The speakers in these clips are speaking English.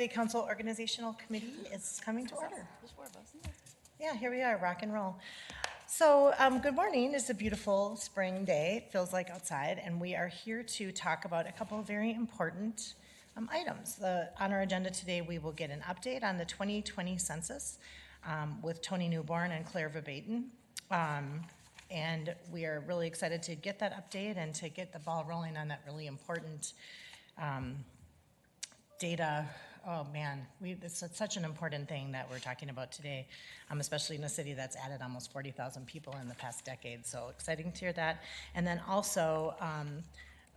City Council Organizational Committee is coming to order. Yeah, here we are, rock and roll. So, good morning. It's a beautiful spring day. It feels like outside, and we are here to talk about a couple of very important items. On our agenda today, we will get an update on the 2020 census with Tony Newborn and Claire Verbaeten. And we are really excited to get that update and to get the ball rolling on that really important data. Oh man, it's such an important thing that we're talking about today, especially in a city that's added almost 40,000 people in the past decade. So exciting to hear that. And then also,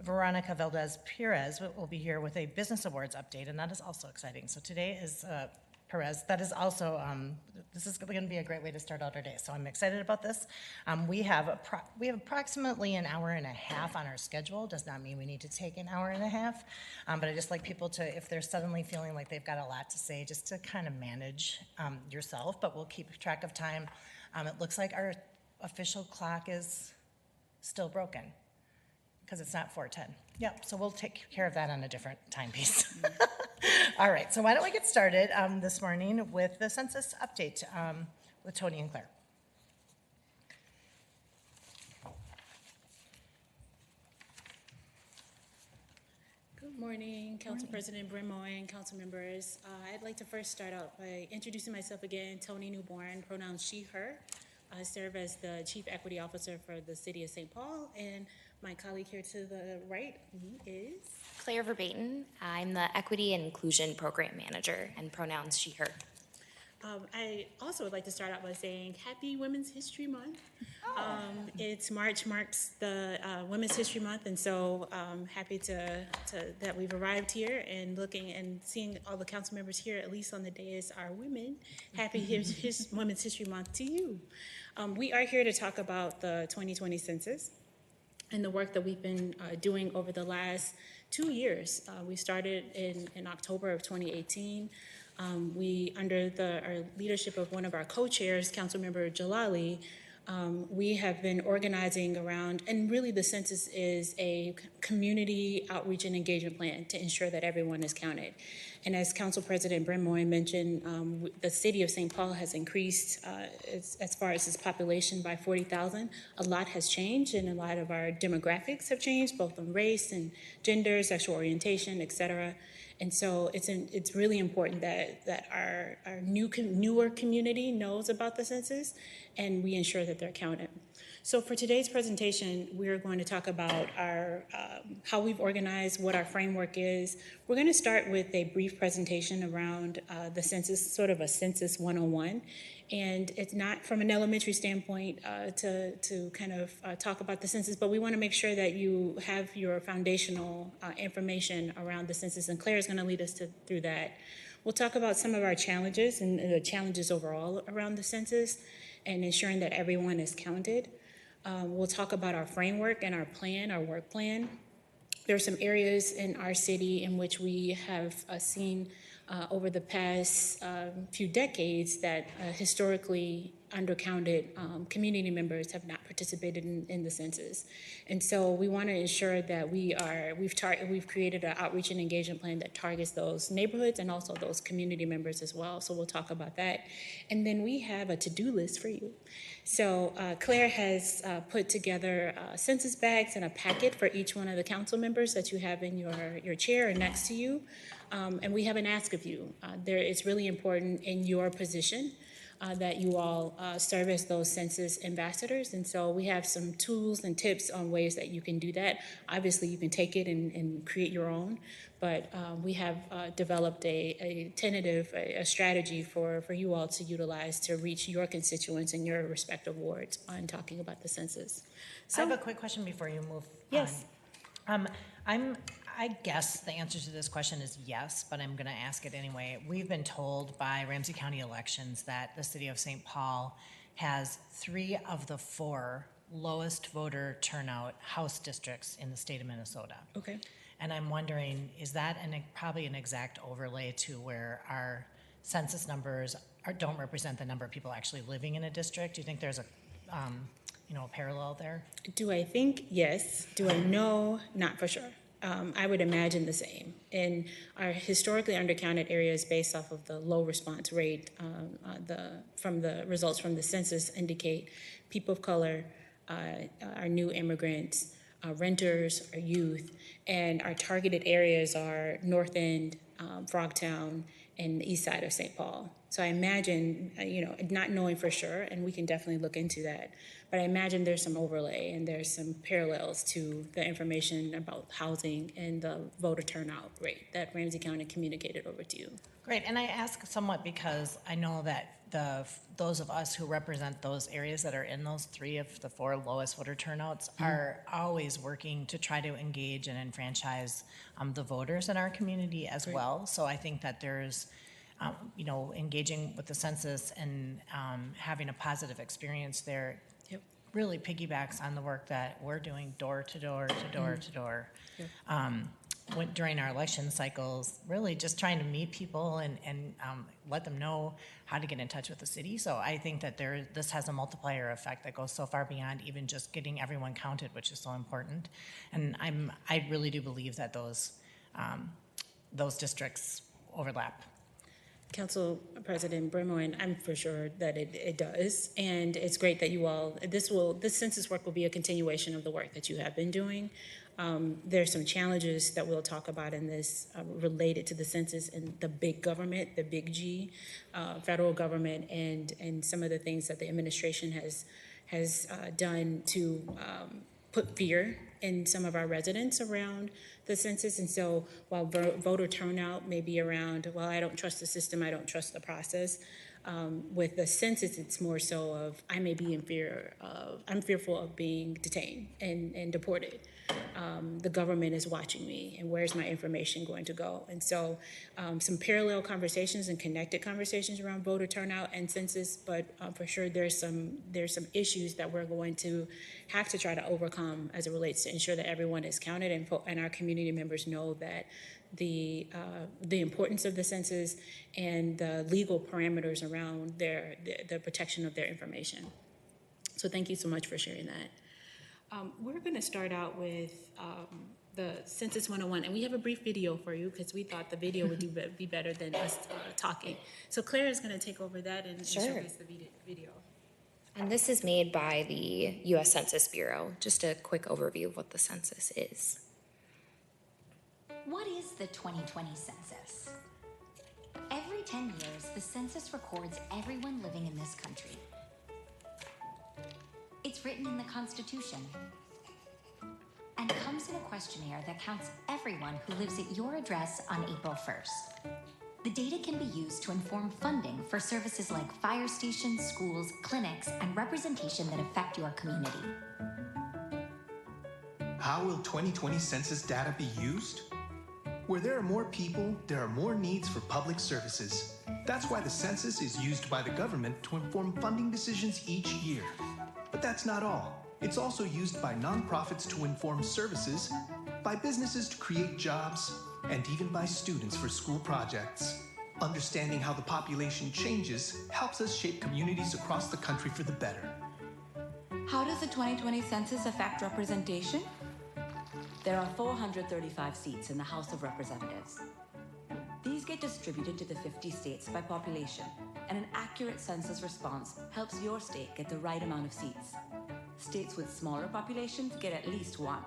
Veronica Valdez Perez will be here with a business awards update, and that is also exciting. So today is Perez. That is also, this is going to be a great way to start out our day. So I'm excited about this. We have approximately an hour and a half on our schedule. Does not mean we need to take an hour and a half, but I just like people to, if they're suddenly feeling like they've got a lot to say, just to kind of manage yourself, but we'll keep track of time. It looks like our official clock is still broken because it's not 4:10. Yep, so we'll take care of that on a different timepiece. All right, so why don't we get started this morning with the census update with Tony and Claire. Good morning, Council President Bremoy and council members. I'd like to first start out by introducing myself again, Tony Newborn, pronouns she, her. I serve as the Chief Equity Officer for the City of St. Paul, and my colleague here to the right is Claire Verbaeten. I'm the Equity and Inclusion Program Manager, and pronouns she, her. I also would like to start out by saying Happy Women's History Month. Oh. It's March marks the Women's History Month, and so happy that we've arrived here and looking and seeing all the council members here, at least on the dais, are women. Happy Women's History Month to you. We are here to talk about the 2020 census and the work that we've been doing over the last 2 years. We started in October of 2018. We, under our leadership of one of our co-chairs, Councilmember Jalali, we have been organizing around, and really the census is a community outreach and engagement plan to ensure that everyone is counted. And as Council President Bremoy mentioned, the city of St. Paul has increased as far as its population by 40,000. A lot has changed, and a lot of our demographics have changed, both on race and gender, sexual orientation, et cetera. And so it's really important that our newer community knows about the census, and we ensure that they're counted. So for today's presentation, we're going to talk about how we've organized, what our framework is. We're going to start with a brief presentation around the census, sort of a Census 101. And it's not from an elementary standpoint to kind of talk about the census, but we want to make sure that you have your foundational information around the census, and Claire is going to lead us through that. We'll talk about some of our challenges and the challenges overall around the census and ensuring that everyone is counted. We'll talk about our framework and our plan, our work plan. There are some areas in our city in which we have seen over the past few decades that historically undercounted community members have not participated in the census. And so we want to ensure that we've created an outreach and engagement plan that targets those neighborhoods and also those community members as well. So we'll talk about that. And then we have a to-do list for you. So Claire has put together census bags and a packet for each one of the council members that you have in your chair or next to you. And we have an ask of you. It's really important in your position that you all serve as those census ambassadors. And so we have some tools and tips on ways that you can do that. Obviously, you can take it and create your own, but we have developed a tentative strategy for you all to utilize to reach your constituents in your respective wards on talking about the census. So I have a quick question before you move yes. on. I guess the answer to this question is yes, but I'm going to ask it anyway. We've been told by Ramsey County Elections that the city of St. Paul has 3 of the 4 lowest voter turnout House districts in the state of Minnesota. Okay. And I'm wondering, is that probably an exact overlay to where our census numbers don't represent the number of people actually living in a district? Do you think there's a parallel there? Do I think? Yes. Do I know? Not for sure. I would imagine the same. In our historically undercounted areas, based off of the low response rate, from the results from the census indicate people of color, our new immigrants, renters, our youth, and our targeted areas are North End, Frogtown, and the east side of St. Paul. So I imagine, not knowing for sure, and we can definitely look into that, but I imagine there's some overlay and there's some parallels to the information about housing and the voter turnout rate that Ramsey County communicated over to you. Great, and I ask somewhat because I know that those of us who represent those areas that are in those 3 of the 4 lowest voter turnouts are always working to try to engage and enfranchise the voters in our community as well. So I think that there's, engaging with the census and having a positive experience there really piggybacks on the work that we're doing door to door to door to door. During our election cycles, really just trying to meet people and let them know how to get in touch with the city. So I think that this has a multiplier effect that goes so far beyond even just getting everyone counted, which is so important. And I really do believe that those districts overlap. Council President Bremoen, I'm for sure that it does, and it's great that you all, this census work will be a continuation of the work that you have been doing. There's some challenges that we'll talk about in this related to the census and the big government, the big G, federal government, and some of the things that the administration has done to put fear in some of our residents around the census. And so while voter turnout may be around, well, I don't trust the system, I don't trust the process, with the census, it's more so of I'm fearful of being detained and deported. The government is watching me, and where's my information going to go? And so some parallel conversations and connected conversations around voter turnout and census, but for sure there's some issues that we're going to have to try to overcome as it relates to ensure that everyone is counted and our community members know that the importance of the census and the legal parameters around the protection of their information. So thank you so much for sharing that. We're going to start out with the Census 101, and we have a brief video for you because we thought the video would be better than us talking. So Claire is going to take over that and showcase the video. And this is made by the U.S. Census Bureau. Just a quick overview of what the census is. What is the 2020 census? Every 10 years, the census records everyone living in this country. It's written in the Constitution and comes in a questionnaire that counts everyone who lives at your address on April 1st. The data can be used to inform funding for services like fire stations, schools, clinics, and representation that affect your community. How will 2020 census data be used? Where there are more people, there are more needs for public services. That's why the census is used by the government to inform funding decisions each year. But that's not all. It's also used by nonprofits to inform services, by businesses to create jobs, and even by students for school projects. Understanding how the population changes helps us shape communities across the country for the better. How does the 2020 census affect representation? There are 435 seats in the House of Representatives. These get distributed to the 50 states by population, and an accurate census response helps your state get the right amount of seats. States with smaller populations get at least one,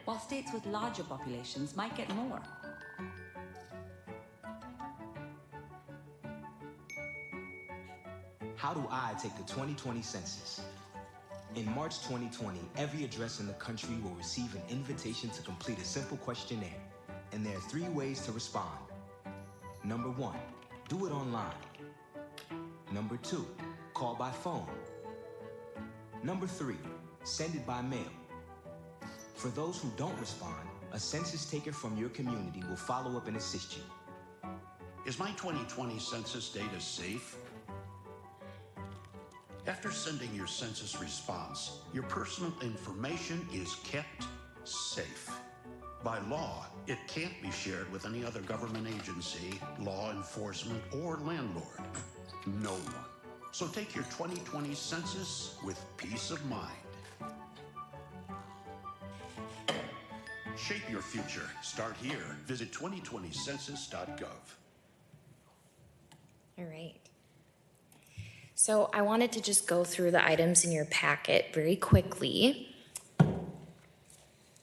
while states with larger populations might get more. How do I take the 2020 census? In March 2020, every address in the country will receive an invitation to complete a simple questionnaire, and there are 3 ways to respond. Number 1, do it online. Number 2, call by phone. Number 3, send it by mail. For those who don't respond, a census taker from your community will follow up and assist you. Is my 2020 census data safe? After sending your census response, your personal information is kept safe. By law, it can't be shared with any other government agency, law enforcement, or landlord. No one. So take your 2020 census with peace of mind. Shape your future. Start here. Visit 2020census.gov. All right. So I wanted to just go through the items in your packet very quickly.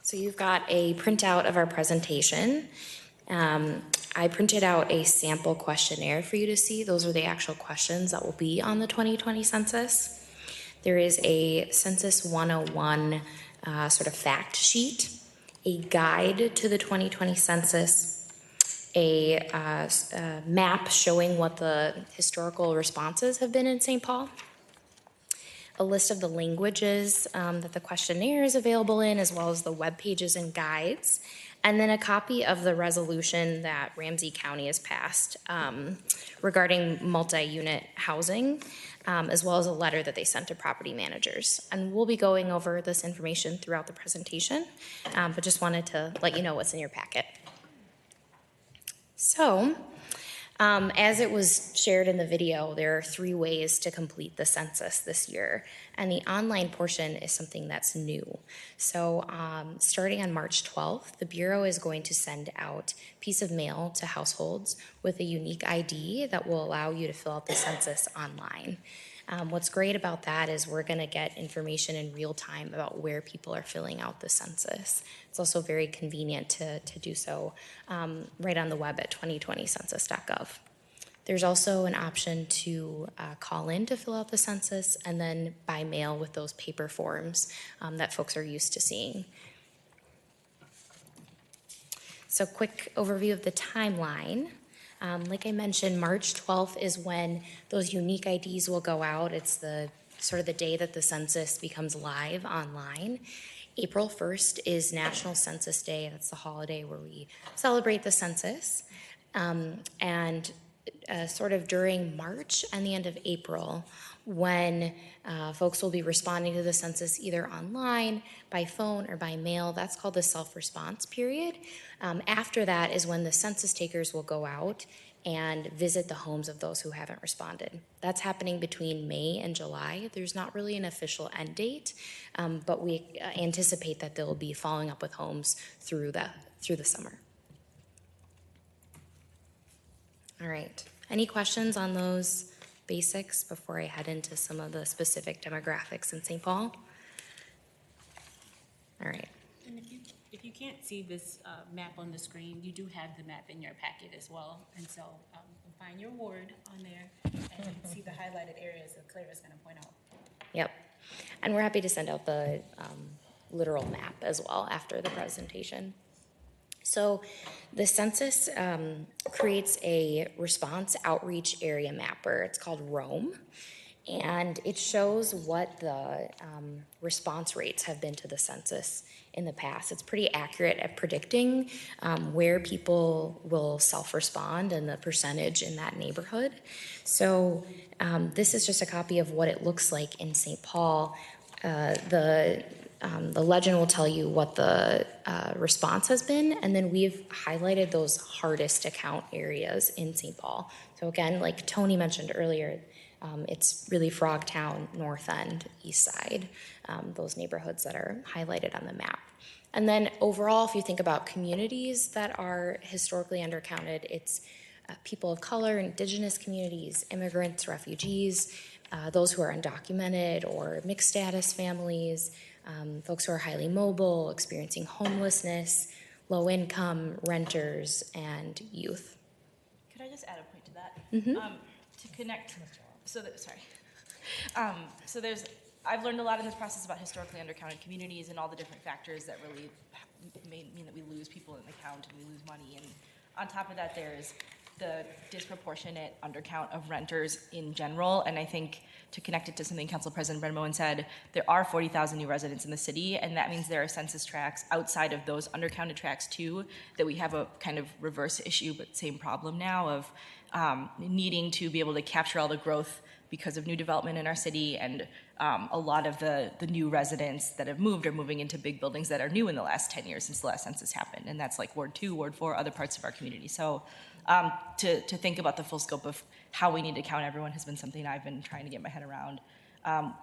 So you've got a printout of our presentation. I printed out a sample questionnaire for you to see. Those are the actual questions that will be on the 2020 census. There is a Census 101 sort of fact sheet, a guide to the 2020 census, a map showing what the historical responses have been in St. Paul, a list of the languages that the questionnaire is available in, as well as the web pages and guides, and then a copy of the resolution that Ramsey County has passed regarding multi-unit housing, as well as a letter that they sent to property managers. And we'll be going over this information throughout the presentation, but just wanted to let you know what's in your packet. So, as it was shared in the video, there are 3 ways to complete the census this year, and the online portion is something that's new. So, starting on March 12th, the Bureau is going to send out a piece of mail to households with a unique ID that will allow you to fill out the census online. What's great about that is we're going to get information in real time about where people are filling out the census. It's also very convenient to do so right on the web at 2020census.gov. There's also an option to call in to fill out the census and then by mail with those paper forms that folks are used to seeing. So quick overview of the timeline. Like I mentioned, March 12th is when those unique IDs will go out. It's the sort of the day that the census becomes live online. April 1st is National Census Day. That's the holiday where we celebrate the census. And sort of during March and the end of April, when folks will be responding to the census either online, by phone, or by mail, that's called the self-response period. After that is when the census takers will go out and visit the homes of those who haven't responded. That's happening between May and July. There's not really an official end date, but we anticipate that they'll be following up with homes through the summer. All right, any questions on those basics before I head into some of the specific demographics in St. Paul? All right. And if you can't see this map on the screen, you do have the map in your packet as well. And so you'll find your ward on there and you can see the highlighted areas that Claire is going to point out. Yep. And we're happy to send out the literal map as well after the presentation. So the census creates a response outreach area mapper. It's called ROAM. And it shows what the response rates have been to the census in the past. It's pretty accurate at predicting where people will self-respond and the percentage in that neighborhood. So this is just a copy of what it looks like in St. Paul. The legend will tell you what the response has been, and then we've highlighted those hardest to count areas in St. Paul. So again, like Tony mentioned earlier, it's really Frogtown, North End, East Side, those neighborhoods that are highlighted on the map. And then overall, if you think about communities that are historically undercounted, it's people of color, indigenous communities, immigrants, refugees, those who are undocumented or mixed status families, folks who are highly mobile, experiencing homelessness, low income, renters, and youth. Could I just add a point to that? Mm-hmm. To connect, so there's, I've learned a lot in this process about historically undercounted communities and all the different factors that really mean that we lose people in the count and we lose money. And on top of that, there's the disproportionate undercount of renters in general. And I think to connect it to something Council President Brenmoen said, there are 40,000 new residents in the city, and that means there are census tracts outside of those undercounted tracts too, that we have a kind of reverse issue, but same problem now of needing to be able to capture all the growth because of new development in our city, and a lot of the new residents that have moved are moving into big buildings that are new in the last 10 years since the last census happened, and that's like Ward 2, Ward 4, other parts of our community. So to think about the full scope of how we need to count everyone has been something I've been trying to get my head around,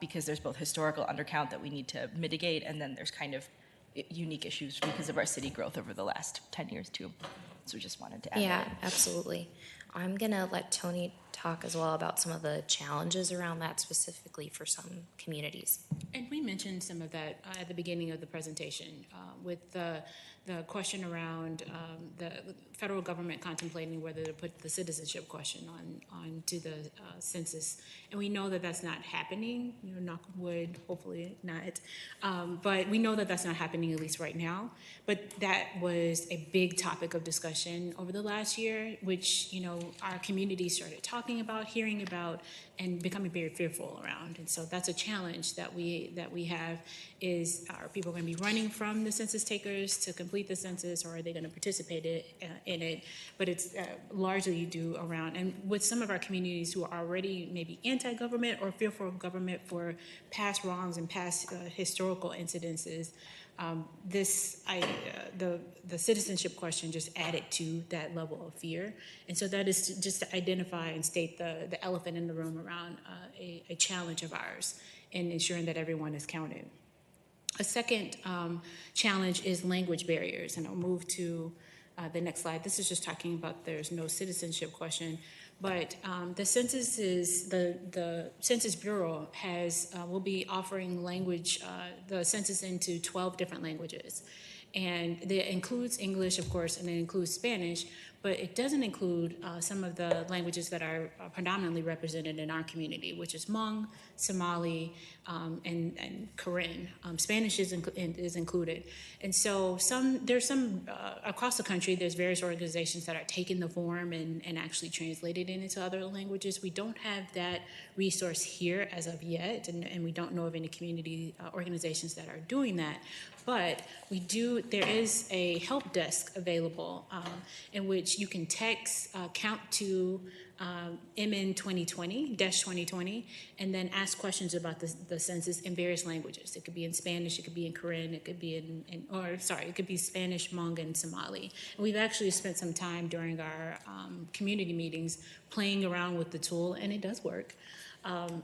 because there's both historical undercount that we need to mitigate, and then there's kind of unique issues because of our city growth over the last 10 years too. So just wanted to add Yeah, that. absolutely. I'm gonna let Tony talk as well about some of the challenges around that specifically for some communities. And we mentioned some of that at the beginning of the presentation with the question around the federal government contemplating whether to put the citizenship question onto the census. And we know that that's not happening, knock on wood, hopefully not. But we know that that's not happening, at least right now. But that was a big topic of discussion over the last year, which, our community started talking about, hearing about, and becoming very fearful around. And so that's a challenge that we have is, are people going to be running from the census takers to complete the census, or are they going to participate in it? But it's largely due around, and with some of our communities who are already maybe anti-government or fearful of government for past wrongs and past historical incidences, the citizenship question just added to that level of fear. And so that is just to identify and state the elephant in the room around a challenge of ours in ensuring that everyone is counted. A second challenge is language barriers, and I'll move to the next slide. This is just talking about there's no citizenship question. But the Census Bureau will be offering the census into 12 different languages. And that includes English, of course, and it includes Spanish, but it doesn't include some of the languages that are predominantly represented in our community, which is Hmong, Somali, and Karen. Spanish is included. And so there's some across the country, there's various organizations that are taking the form and actually translated it into other languages. We don't have that resource here as of yet, and we don't know of any community organizations that are doing that. But there is a help desk available in which you can text count to MN 2020-2020 and then ask questions about the census in various languages. It could be in Spanish, it could be in Karen, it could be it could be Spanish, Hmong, and Somali. And we've actually spent some time during our community meetings playing around with the tool, and it does work.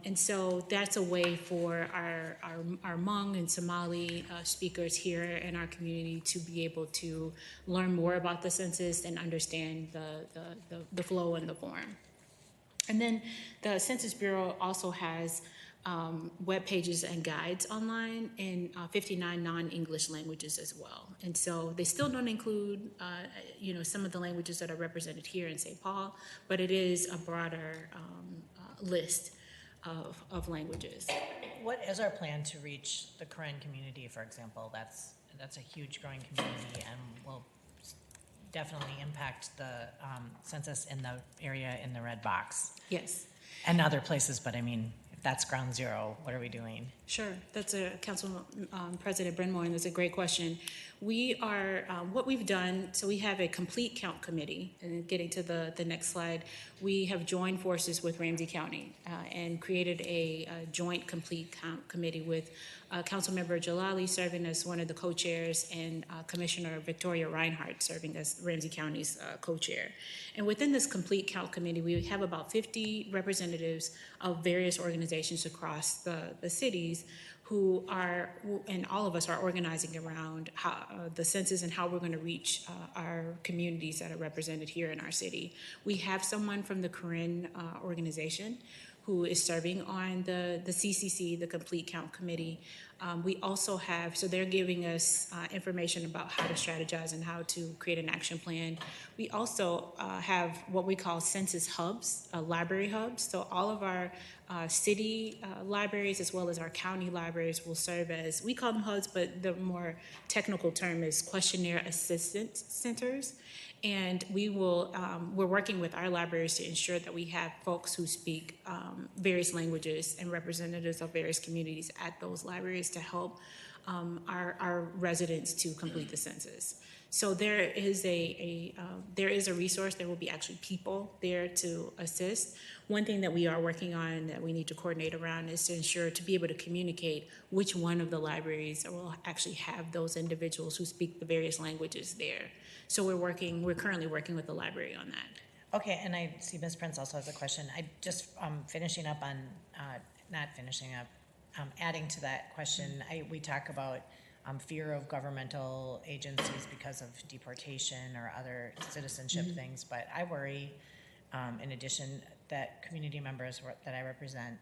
And so that's a way for our Hmong and Somali speakers here in our community to be able to learn more about the census and understand the flow and the form. And then the Census Bureau also has web pages and guides online in 59 non-English languages as well. And so they still don't include, some of the languages that are represented here in St. Paul, but it is a broader list of languages. What is our plan to reach the Karen community, for example? That's a huge growing community and will definitely impact the census in the area in the red box. Yes. And other places, but I mean, if that's ground zero, what are we doing? Sure, that's a Council President Brenmore, and that's a great question. We are, what we've done, so we have a complete count committee, and getting to the next slide, we have joined forces with Ramsey County and created a joint complete count committee with Councilmember Jalali serving as one of the co-chairs and Commissioner Victoria Reinhardt serving as Ramsey County's co-chair. And within this complete count committee, we have about 50 representatives of various organizations across the cities who are, and all of us are organizing around the census and how we're going to reach our communities that are represented here in our city. We have someone from the Karen organization who is serving on the CCC, the Complete Count Committee. We also have, so they're giving us information about how to strategize and how to create an action plan. We also have what we call census hubs, library hubs. So all of our city libraries as well as our county libraries will serve as, we call them hubs, but the more technical term is questionnaire assistance centers. And we will, we're working with our libraries to ensure that we have folks who speak various languages and representatives of various communities at those libraries to help our residents to complete the census. So there is a resource. There will be actually people there to assist. One thing that we are working on that we need to coordinate around is to ensure to be able to communicate which one of the libraries will actually have those individuals who speak the various languages there. So we're currently working with the library on that. Okay, and I see Ms. Prince also has a question. I just finishing up on, not finishing up, adding to that question. We talk about fear of governmental agencies because of deportation or other citizenship things. But I worry, in addition, that community members that I represent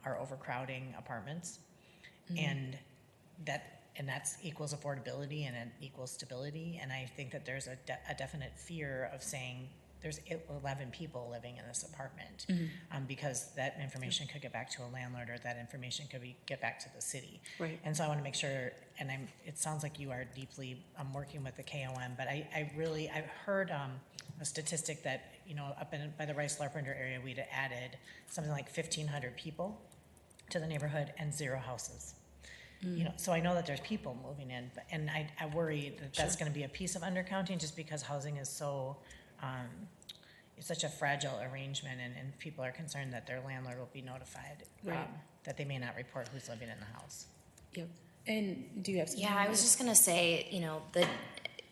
are overcrowding apartments, and that's equals affordability and it equals stability. And I think that there's a definite fear of saying there's 11 people living in this apartment, because that information could get back to a landlord, or that information could get back to the city. Right. And so I want to make sure, and it sounds like you are deeply working with the KOM, but I've heard a statistic that, up by the Rice Larpenteur area, we'd added something like 1,500 people to the neighborhood and 0 houses. So I know that there's people moving in, and I worry that that's going to be a piece of undercounting, just because housing is so, it's such a fragile arrangement, and people are concerned that their landlord will be notified, that they may not report who's living in the house. Yep. And do you have something? Yeah, I was just gonna say,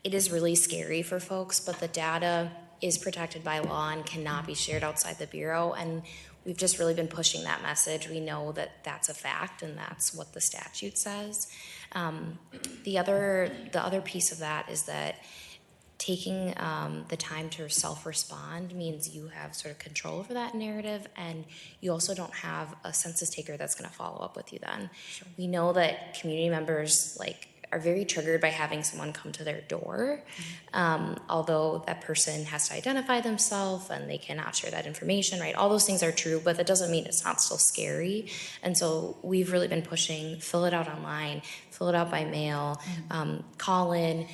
it is really scary for folks, but the data is protected by law and cannot be shared outside the Bureau, and we've just really been pushing that message. We know that that's a fact, and that's what the statute says. The other piece of that is that taking the time to self-respond means you have sort of control over that narrative, and you also don't have a census taker that's going to follow up with you then. Sure. We know that community members are very triggered by having someone come to their door, although that person has to identify themselves and they cannot share that information, right? All those things are true, but that doesn't mean it's not still scary. And so we've really been pushing, fill it out online, fill it out by mail, call in,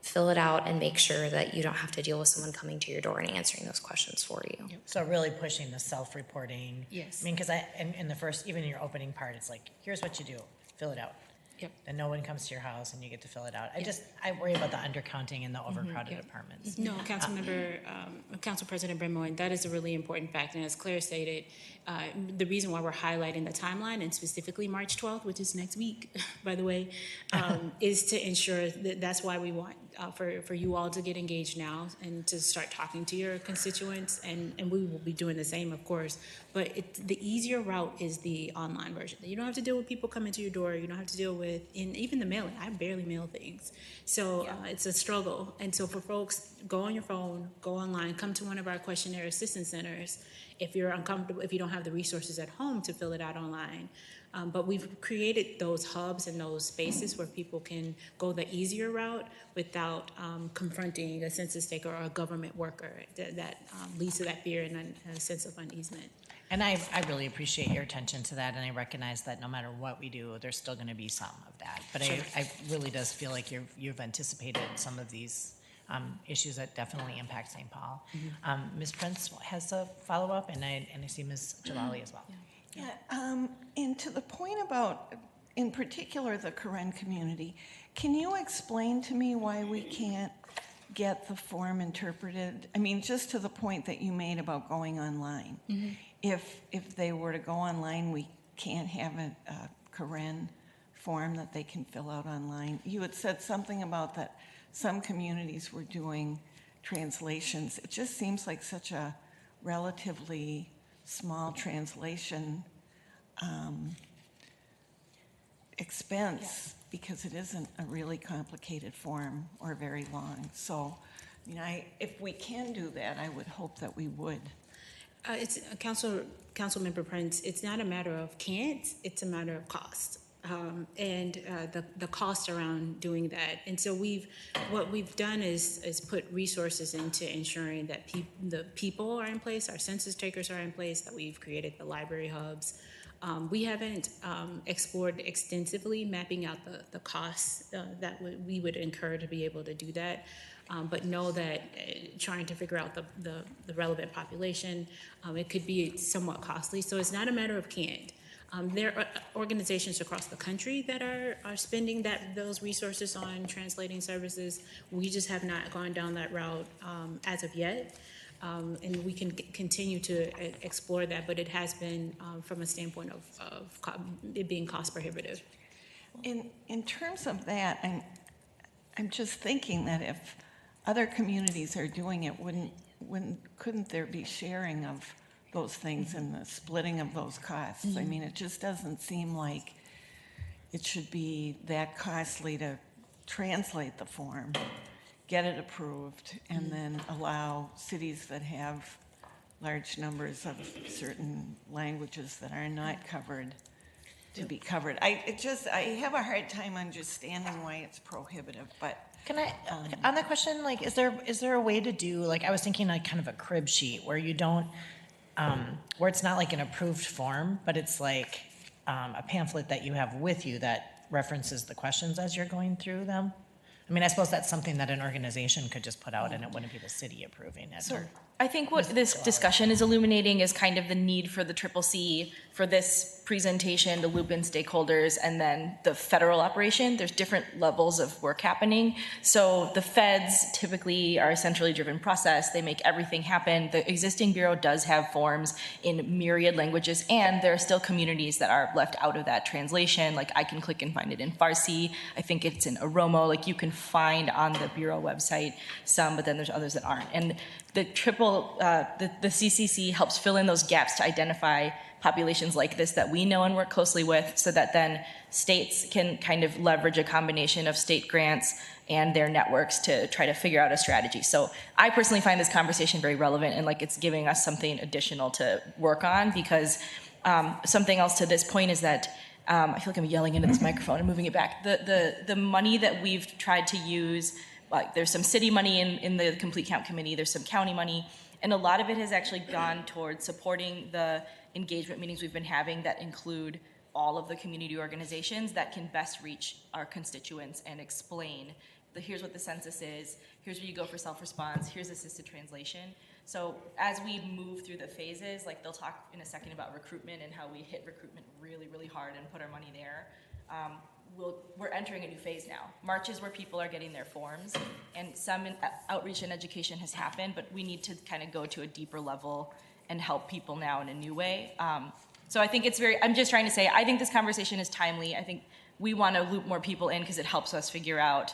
fill it out, and make sure that you don't have to deal with someone coming to your door and answering those questions for you. So really pushing the self-reporting. Yes. I mean, because in the first, even in your opening part, it's like, here's what you do, fill it out. Yep. Then no one comes to your house and you get to fill it out. I worry about the undercounting and the overcrowded apartments. No, Council President Brenmoen, that is a really important fact. And as Claire stated, the reason why we're highlighting the timeline, and specifically March 12th, which is next week, by the way, is to ensure that that's why we want for you all to get engaged now and to start talking to your constituents. And we will be doing the same, of course. But the easier route is the online version. You don't have to deal with people coming to your door. You don't have to deal with, even the mailing. I barely mail things. So it's a struggle. And so for folks, go on your phone, go online, come to one of our questionnaire assistance centers if you're uncomfortable, if you don't have the resources at home to fill it out online. But we've created those hubs and those spaces where people can go the easier route without confronting a census taker or a government worker that leads to that fear and a sense of uneasement. And I really appreciate your attention to that, and I recognize that no matter what we do, there's still going to be some of that. But sure. I really does feel like you've anticipated some of these issues that definitely impact St. Paul. Ms. Prince has a follow-up, and I see Ms. Jalali as well. Yeah, and to the point about, in particular, the Karen community, can you explain to me why we can't get the form interpreted? I mean, just to the point that you made about going online. If they were to go online, we can't have a Karen form that they can fill out online. You had said something about that some communities were doing translations. It just seems like such a relatively small translation expense, because it isn't a really complicated form or very long. So, if we can do that, I would hope that we would. It's Councilmember Prince. It's not a matter of can't; it's a matter of cost, and the cost around doing that. And so what we've done is put resources into ensuring that the people are in place, our census takers are in place, that we've created the library hubs. We haven't explored extensively mapping out the costs that we would incur to be able to do that. But know that trying to figure out the relevant population, it could be somewhat costly. So it's not a matter of can't. There are organizations across the country that are spending those resources on translating services. We just have not gone down that route as of yet. And we can continue to explore that, but it has been from a standpoint of it being cost prohibitive. In terms of that, I'm just thinking that if other communities are doing it, couldn't there be sharing of those things and the splitting of those costs? I mean, it just doesn't seem like it should be that costly to translate the form, get it approved, and then allow cities that have large numbers of certain languages that are not covered to be covered. I have a hard time understanding why it's prohibitive, but Can I, on that question, like, is there a way to do, like, I was thinking like kind of a crib sheet where you don't, where it's not like an approved form, but it's like a pamphlet that you have with you that references the questions as you're going through them? I mean, I suppose that's something that an organization could just put out and it wouldn't be the city approving it. So or- I think what this discussion is illuminating is kind of the need for the CCC, for this presentation, to loop in stakeholders, and then the federal operation. There's different levels of work happening. So the feds typically are a centrally driven process. They make everything happen. The existing bureau does have forms in myriad languages, and there are still communities that are left out of that translation. Like I can click and find it in Farsi. I think it's in Oromo. Like you can find on the bureau website some, but then there's others that aren't. And the CCC helps fill in those gaps to identify populations like this that we know and work closely with, so that then states can kind of leverage a combination of state grants and their networks to try to figure out a strategy. So I personally find this conversation very relevant, and like it's giving us something additional to work on, because something else to this point is that I feel like I'm yelling into this microphone and moving it back. The money that we've tried to use, like there's some city money in the Complete Count Committee, there's some county money, and a lot of it has actually gone towards supporting the engagement meetings we've been having that include all of the community organizations that can best reach our constituents and explain here's what the census is, here's where you go for self-response, here's assisted translation. So as we move through the phases, like they'll talk in a second about recruitment and how we hit recruitment really, really hard and put our money there. We're entering a new phase now. March is where people are getting their forms, and some outreach and education has happened, but we need to kind of go to a deeper level and help people now in a new way. So I think I'm just trying to say, I think this conversation is timely. I think we want to loop more people in because it helps us figure out,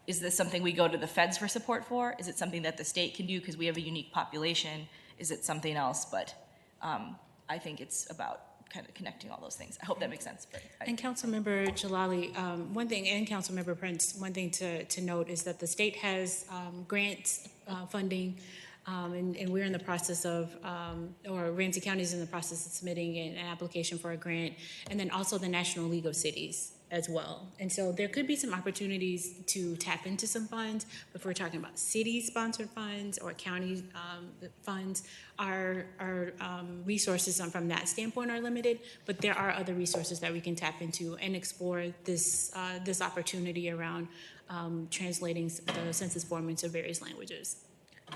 is this something we go to the feds for support for? Is it something that the state can do because we have a unique population? Is it something else? But I think it's about kind of connecting all those things. I hope that makes sense. But And Councilmember Jalali, one thing, and Councilmember Prince, one thing to note is that the state has grants funding, and we're in the process of, or Ramsey County is in the process of submitting an application for a grant, and then also the National League of Cities as well. And so there could be some opportunities to tap into some funds, but if we're talking about city-sponsored funds or county funds, our resources from that standpoint are limited, but there are other resources that we can tap into and explore this opportunity around translating the census form into various languages.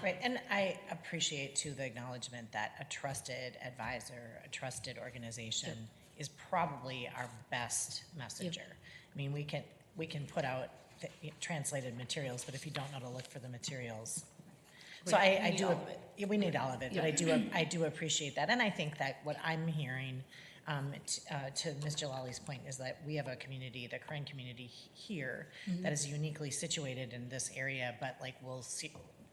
Right, and I appreciate too the acknowledgement that a trusted advisor, a trusted organization is probably our best messenger. I mean, we can put out translated materials, but if you don't know to look for the materials. So we need all of it, but I do appreciate that. And I think that what I'm hearing to Ms. Jalali's point is that we have a community, the Karen community here, that is uniquely situated in this area, but like will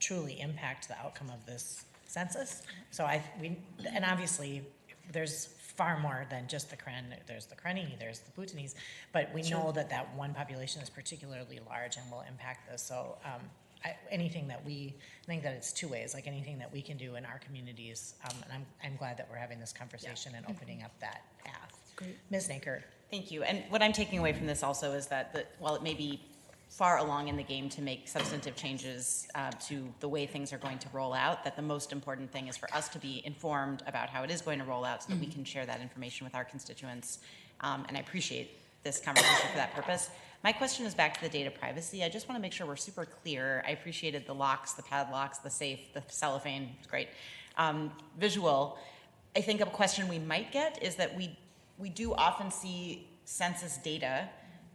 truly impact the outcome of this census. So and obviously there's far more than just the Karen. There's the Karenni, there's the Bhutanese, but we know that one population is particularly large and will impact this. So I think that it's two ways, like anything that we can do in our communities, and I'm glad that we're having this conversation and opening up that path. Great. Ms. Naker. Thank you. And what I'm taking away from this also is that while it may be far along in the game to make substantive changes to the way things are going to roll out, that the most important thing is for us to be informed about how it is going to roll out so that we can share that information with our constituents. And I appreciate this conversation for that purpose. My question is back to the data privacy. I just want to make sure we're super clear. I appreciated the locks, the padlocks, the safe, the cellophane. It's great. Visual. I think a question we might get is that we do often see census data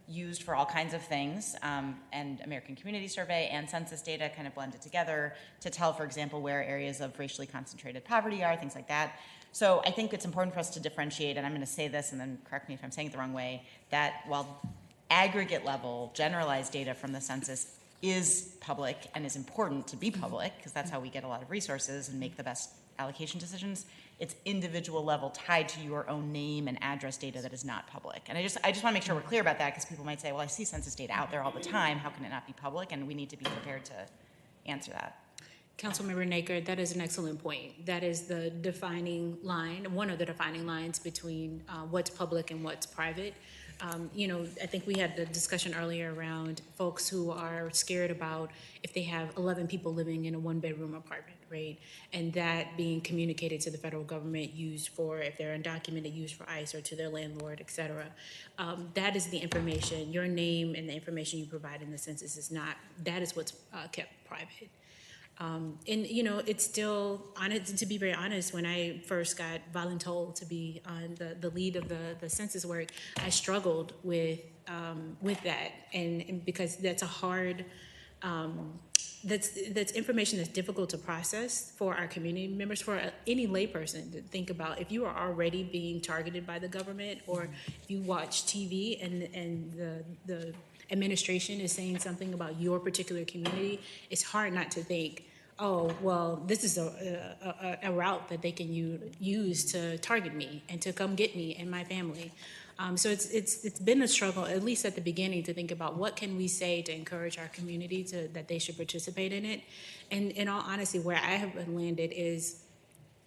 used for all kinds of things, and American Community Survey and census data kind of blended together to tell, for example, where areas of racially concentrated poverty are, things like that. So I think it's important for us to differentiate, and I'm going to say this and then correct me if I'm saying it the wrong way, that while aggregate level, generalized data from the census is public and is important to be public, because that's how we get a lot of resources and make the best allocation decisions. It's individual level tied to your own name and address data that is not public. And I just want to make sure we're clear about that, because people might say, well, I see census data out there all the time. How can it not be public? And we need to be prepared to answer that. Councilmember Naker, that is an excellent point. That is the defining line, one of the defining lines between what's public and what's private. I think we had the discussion earlier around folks who are scared about if they have 11 people living in a one-bedroom apartment, right? And that being communicated to the federal government, used for, if they're undocumented, used for ICE or to their landlord, et cetera. That is the information. Your name and the information you provide in the census is not, that is what's kept private. It's still, to be very honest, when I first got voluntold to be on the lead of the census work, I struggled with that, and because that's a hard, that's information that's difficult to process for our community members, for any layperson to think about. If you are already being targeted by the government, or if you watch TV and the administration is saying something about your particular community, it's hard not to think, oh, well, this is a route that they can use to target me and to come get me and my family. So it's been a struggle, at least at the beginning, to think about what can we say to encourage our community that they should participate in it. And in all honesty, where I have landed is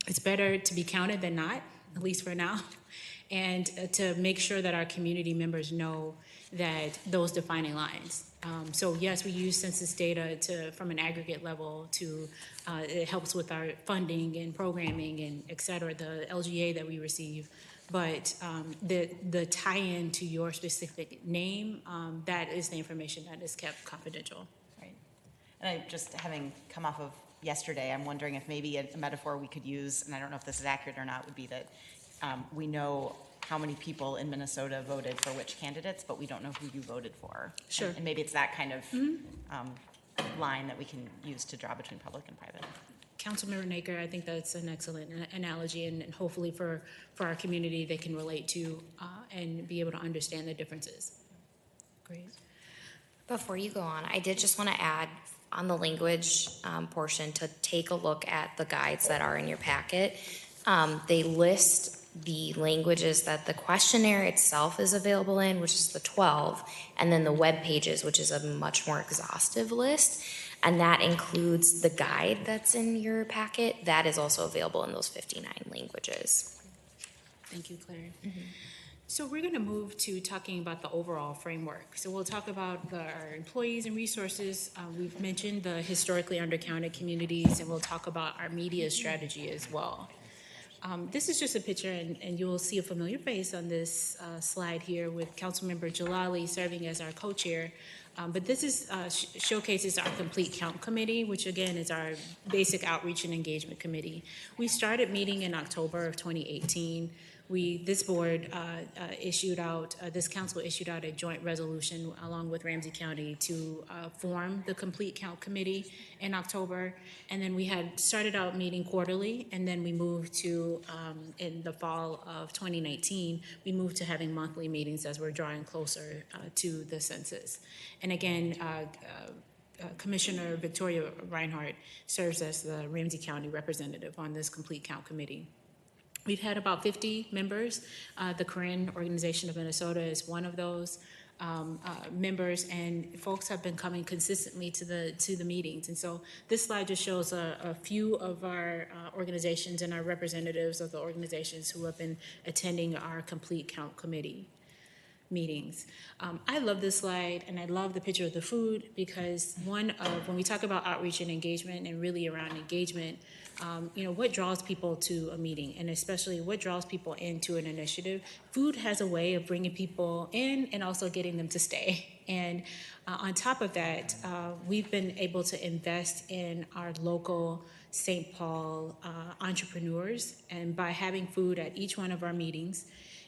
it's better to be counted than not, at least for now, and to make sure that our community members know that those defining lines. So yes, we use census data from an aggregate level to, it helps with our funding and programming and et cetera, the LGA that we receive. But the tie-in to your specific name, that is the information that is kept confidential. Right. And I just, having come off of yesterday, I'm wondering if maybe a metaphor we could use, and I don't know if this is accurate or not, would be that we know how many people in Minnesota voted for which candidates, but we don't know who you voted for. Sure. And maybe it's that kind of line that we can use to draw between public and private. Councilmember Naker, I think that's an excellent analogy, and hopefully for our community they can relate to and be able to understand the differences. Great. Before you go on, I did just want to add on the language portion to take a look at the guides that are in your packet. They list the languages that the questionnaire itself is available in, which is the 12, and then the web pages, which is a much more exhaustive list. And that includes the guide that's in your packet. That is also available in those 59 languages. Thank you, Claire. Mm-hmm. So we're going to move to talking about the overall framework. So we'll talk about our employees and resources. We've mentioned the historically undercounted communities, and we'll talk about our media strategy as well. This is just a picture, and you'll see a familiar face on this slide here with Councilmember Jalali serving as our co-chair. But this is showcases our Complete Count Committee, which again is our basic outreach and engagement committee. We started meeting in October of 2018. This board this council issued out a joint resolution along with Ramsey County to form the Complete Count Committee in October. And then we had started out meeting quarterly, and then we moved to, in the fall of 2019, we moved to having monthly meetings as we're drawing closer to the census. And again, Commissioner Victoria Reinhardt serves as the Ramsey County representative on this Complete Count Committee. We've had about 50 members. The Karen Organization of Minnesota is one of those members, and folks have been coming consistently to the meetings. And so this slide just shows a few of our organizations and our representatives of the organizations who have been attending our Complete Count Committee meetings. I love this slide, and I love the picture of the food, because when we talk about outreach and engagement, and really around engagement, what draws people to a meeting, and especially what draws people into an initiative. Food has a way of bringing people in and also getting them to stay. And on top of that, we've been able to invest in our local St. Paul entrepreneurs, and by having food at each one of our meetings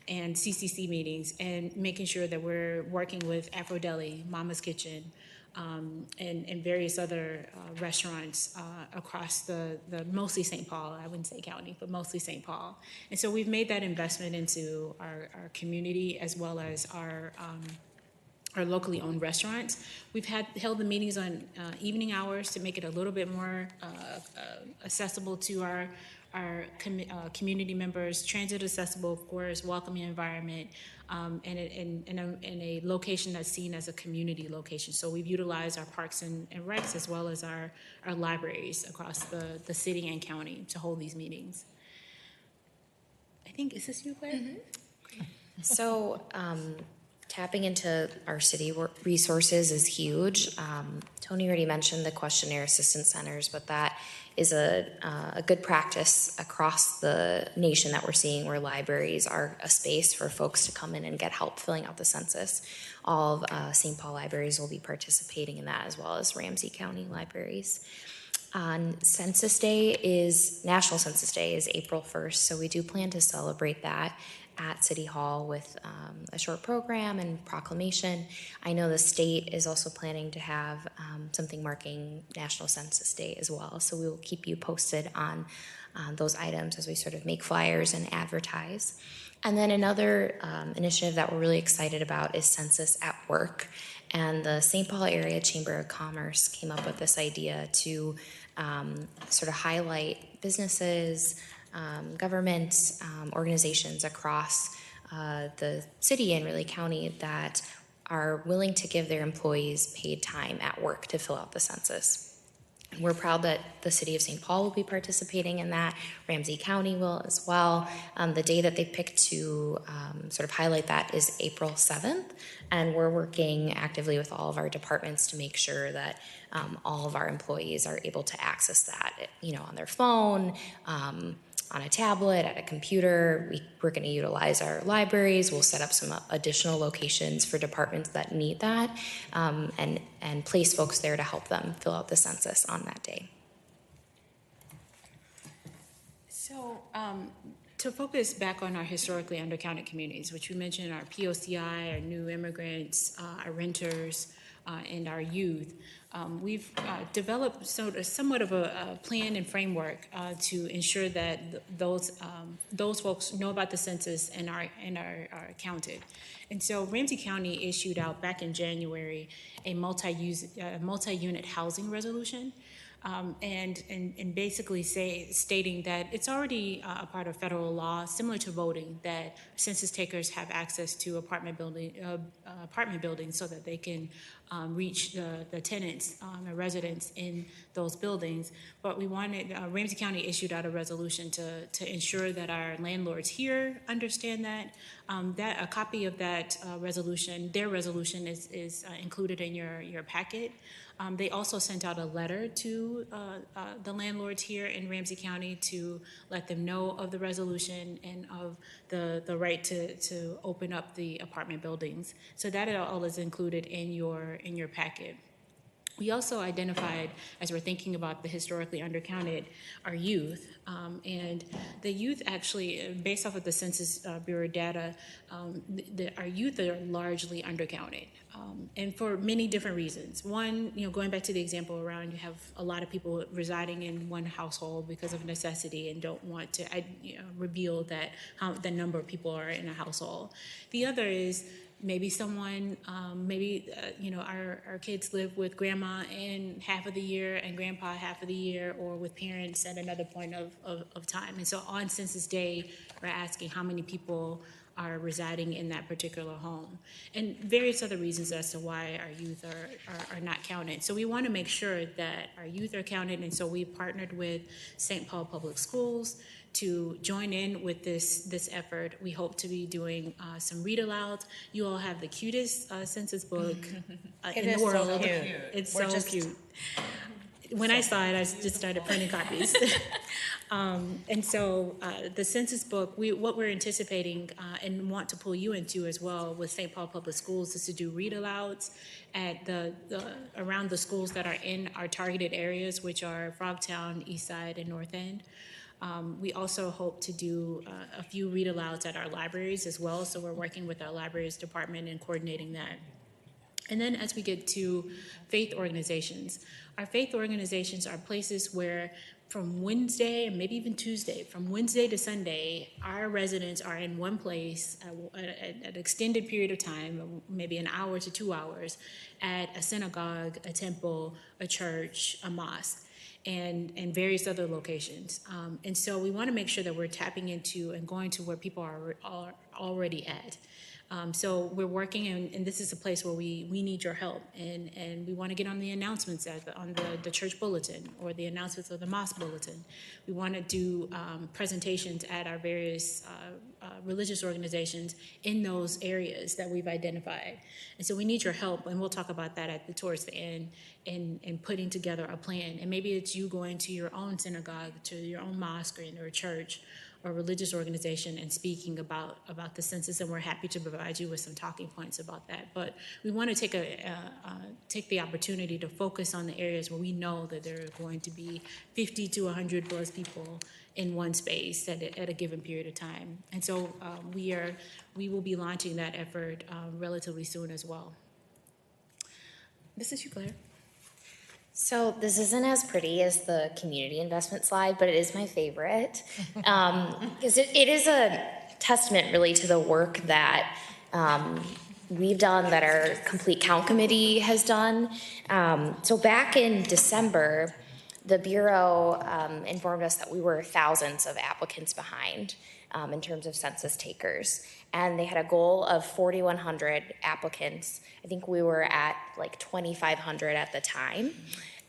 and CCC meetings, and making sure that we're working with Afro Deli, Mama's Kitchen, and various other restaurants across the mostly St. Paul, I wouldn't say county, but mostly St. Paul. And so we've made that investment into our community, as well as our or locally owned restaurants. We've held the meetings on evening hours to make it a little bit more accessible to our community members, transit accessible, of course, welcoming environment, and in a location that's seen as a community location. So we've utilized our parks and recs as well as our libraries across the city and county to hold these meetings. I think, is this you, Claire? Mm-hmm. So tapping into our city resources is huge. Tony already mentioned the questionnaire assistance centers, but that is a good practice across the nation that we're seeing, where libraries are a space for folks to come in and get help filling out the census. All of St. Paul libraries will be participating in that, as well as Ramsey County libraries. On Census Day National Census Day is April 1st, so we do plan to celebrate that at City Hall with a short program and proclamation. I know the state is also planning to have something marking National Census Day as well, so we will keep you posted on those items as we sort of make flyers and advertise. And then another initiative that we're really excited about is Census at Work. And the St. Paul Area Chamber of Commerce came up with this idea to sort of highlight businesses, government organizations across the city and really county that are willing to give their employees paid time at work to fill out the census. We're proud that the city of St. Paul will be participating in that. Ramsey County will as well. The day that they picked to sort of highlight that is April 7th, and we're working actively with all of our departments to make sure that all of our employees are able to access that, on their phone, on a tablet, at a computer. We're going to utilize our libraries. We'll set up some additional locations for departments that need that, and place folks there to help them fill out the census on that day. So to focus back on our historically undercounted communities, which we mentioned, our POCI, our new immigrants, our renters, and our youth, we've developed somewhat of a plan and framework to ensure that those folks know about the census and are counted. And so Ramsey County issued out back in January a multi-unit housing resolution. And basically stating that it's already a part of federal law, similar to voting, that census takers have access to apartment buildings so that they can reach the tenants and residents in those buildings. But we wanted, Ramsey County issued out a resolution to ensure that our landlords here understand that. A copy of that resolution, their resolution, is included in your packet. They also sent out a letter to the landlords here in Ramsey County to let them know of the resolution and of the right to open up the apartment buildings. So that all is included in your packet. We also identified, as we're thinking about the historically undercounted, our youth. And the youth actually, based off of the Census Bureau data, our youth are largely undercounted. And for many different reasons. One, going back to the example around, you have a lot of people residing in one household because of necessity and don't want to reveal that how the number of people are in a household. The other is maybe someone, our kids live with grandma in half of the year and grandpa half of the year, or with parents at another point of time. And so on Census Day, we're asking how many people are residing in that particular home, and various other reasons as to why our youth are not counted. So we want to make sure that our youth are counted, and so we partnered with St. Paul Public Schools to join in with this effort. We hope to be doing some read-alouds. You all have the cutest census book in the world. So cute. It's so cute. When I saw it, I just started printing copies. And so the census book, what we're anticipating and want to pull you into as well with St. Paul Public Schools is to do read-alouds at around the schools that are in our targeted areas, which are Frogtown, Eastside, and North End. We also hope to do a few read-alouds at our libraries as well, so we're working with our libraries department and coordinating that. And then as we get to faith organizations, our faith organizations are places where from Wednesday and maybe even Tuesday, from Wednesday to Sunday, our residents are in one place at an extended period of time, maybe an hour to 2 hours, at a synagogue, a temple, a church, a mosque, and various other locations. And so we want to make sure that we're tapping into and going to where people are already at. So we're working, and this is a place where we need your help, and we want to get on the announcements on the church bulletin or the announcements of the mosque bulletin. We want to do presentations at our various religious organizations in those areas that we've identified. And so we need your help, and we'll talk about that towards the end, in putting together a plan. And maybe it's you going to your own synagogue, to your own mosque or a church, or religious organization, and speaking about the census, and we're happy to provide you with some talking points about that. But we want to take the opportunity to focus on the areas where we know that there are going to be 50 to 100 plus people in one space at a given period of time. And so we will be launching that effort relatively soon as well. This is you, Claire. So this isn't as pretty as the community investment slide, but it is my favorite. Because it is a testament really to the work that we've done, that our Complete Count Committee has done. So back in December, the Bureau informed us that we were thousands of applicants behind in terms of census takers. And they had a goal of 4,100 applicants. I think we were at like 2,500 at the time.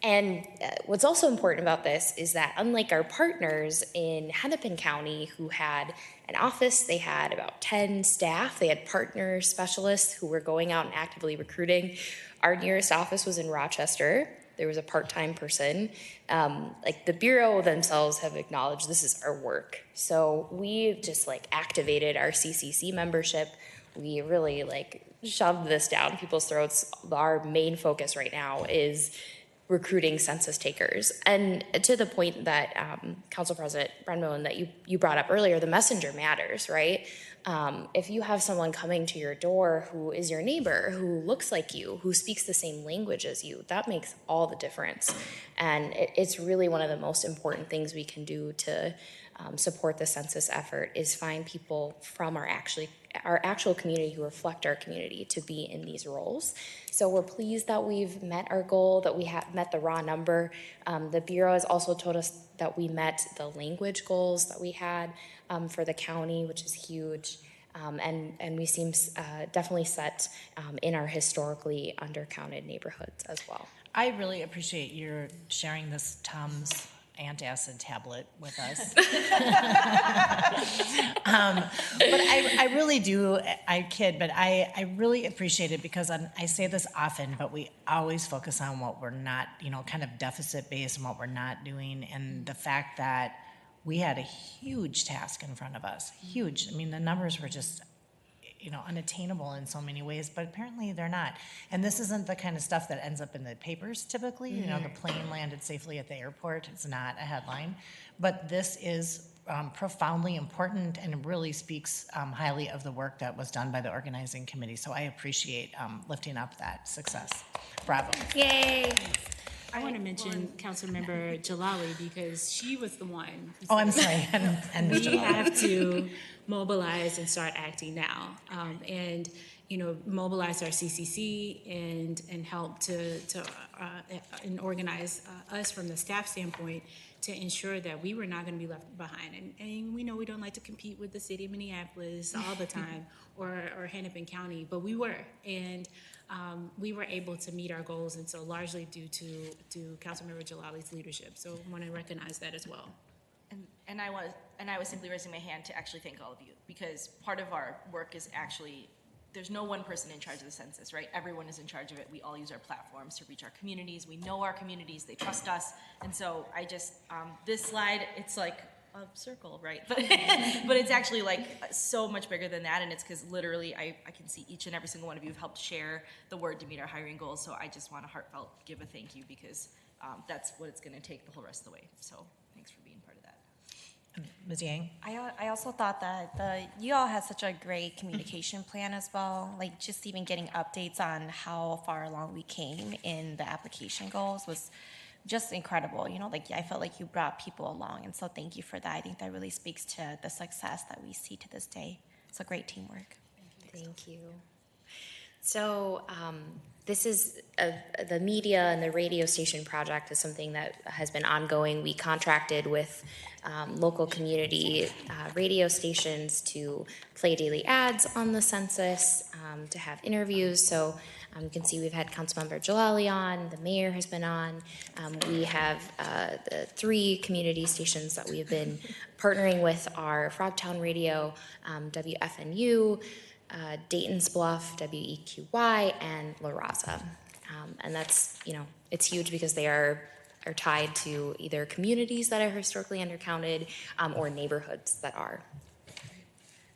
And what's also important about this is that unlike our partners in Hennepin County, who had an office, they had about 10 staff, they had partner specialists who were going out and actively recruiting. Our nearest office was in Rochester. There was a part-time person. Like the Bureau themselves have acknowledged this is our work. So we just like activated our CCC membership. We really like shoved this down people's throats. Our main focus right now is recruiting census takers. And to the point that Council President Brenmoen, that you brought up earlier, the messenger matters, right? If you have someone coming to your door who is your neighbor, who looks like you, who speaks the same language as you, that makes all the difference. And it's really one of the most important things we can do to support the census effort, is find people from our actual community who reflect our community to be in these roles. So we're pleased that we've met our goal, that we have met the raw number. The Bureau has also told us that we met the language goals that we had for the county, which is huge. And we seem definitely set in our historically undercounted neighborhoods as well. I really appreciate your sharing this Tom's antacid tablet with us. But I really do, I kid, but I really appreciate it, because I say this often, but we always focus on what we're not, kind of deficit-based and what we're not doing, and the fact that we had a huge task in front of us, huge. I mean, the numbers were just, unattainable in so many ways, but apparently they're not. And this isn't the kind of stuff that ends up in the papers typically. The plane landed safely at the airport. It's not a headline. But this is profoundly important and really speaks highly of the work that was done by the organizing committee. So I appreciate lifting up that success. Bravo. Yay! I want to mention Councilmember Jalali, because she was the one. Oh, I'm sorry. And we have to mobilize and start acting now, and mobilize our CCC and help to and organize us from the staff standpoint to ensure that we were not going to be left behind. And we know we don't like to compete with the city of Minneapolis all the time or Hennepin County, but we were. And we were able to meet our goals, and so largely due to Councilmember Jalali's leadership. So I want to recognize that as well. And I was simply raising my hand to actually thank all of you, because part of our work is actually, there's no one person in charge of the census, right? Everyone is in charge of it. We all use our platforms to reach our communities. We know our communities, they trust us. And so I just, this slide, it's like a circle, right? But it's actually like so much bigger than that, and it's because literally I can see each and every single one of you have helped share the word to meet our hiring goals. So I just want to heartfelt give a thank you, because that's what it's going to take the whole rest of the way. So thanks for being part of that. Ms. Yang? I also thought that you all had such a great communication plan as well. Like just even getting updates on how far along we came in the application goals was just incredible. You know, like I felt like you brought people along, and so thank you for that. I think that really speaks to the success that we see to this day. So great teamwork. Thank you. So this is the media and the radio station project is something that has been ongoing. We contracted with local community radio stations to play daily ads on the census, to have interviews. So you can see we've had Councilmember Jalali on, the mayor has been on. We have the 3 community stations that we have been partnering with are Frogtown Radio, WFNU, Dayton's Bluff, WEQY, and La Raza. And that's, you know, it's huge because they are tied to either communities that are historically undercounted or neighborhoods that are.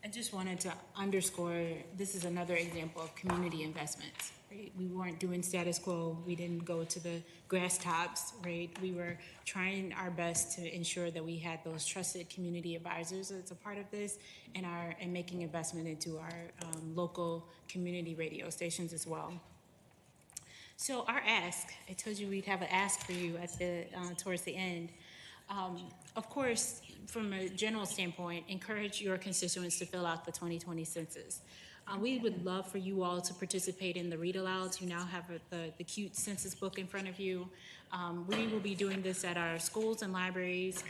I just wanted to underscore, this is another example of community investments, right? We weren't doing status quo. We didn't go to the grass tops, right? We were trying our best to ensure that we had those trusted community advisors as a part of this and making investment into our local community radio stations as well. So our ask, I told you we'd have an ask for you at the towards the end. Of course, from a general standpoint, encourage your constituents to fill out the 2020 census. We would love for you all to participate in the read alouds. You now have the cute census book in front of you. We will be doing this at our schools and libraries.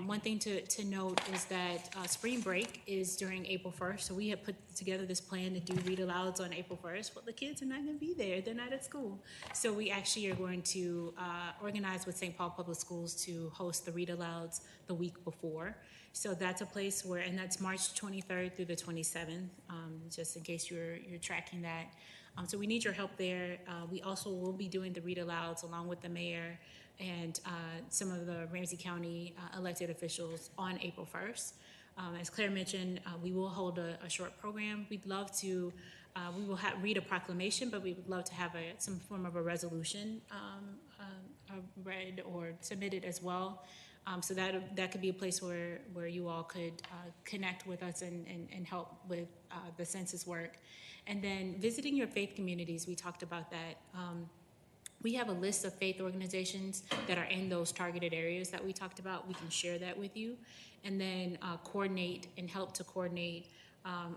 One thing to note is that spring break is during April 1st, so we have put together this plan to do read alouds on April 1st. Well, the kids are not going to be there. They're not at school. So we actually are going to organize with St. Paul Public Schools to host the read alouds the week before. So that's a place where, and that's March 23rd through the 27th, just in case you're tracking that. So we need your help there. We also will be doing the read alouds along with the mayor and some of the Ramsey County elected officials on April 1st. As Claire mentioned, we will hold a short program. We'd love to, we will read a proclamation, but we would love to have some form of a resolution read or submitted as well. So that could be a place where you all could connect with us and help with the census work. And then visiting your faith communities, we talked about that. We have a list of faith organizations that are in those targeted areas that we talked about. We can share that with you. And then coordinate and help to coordinate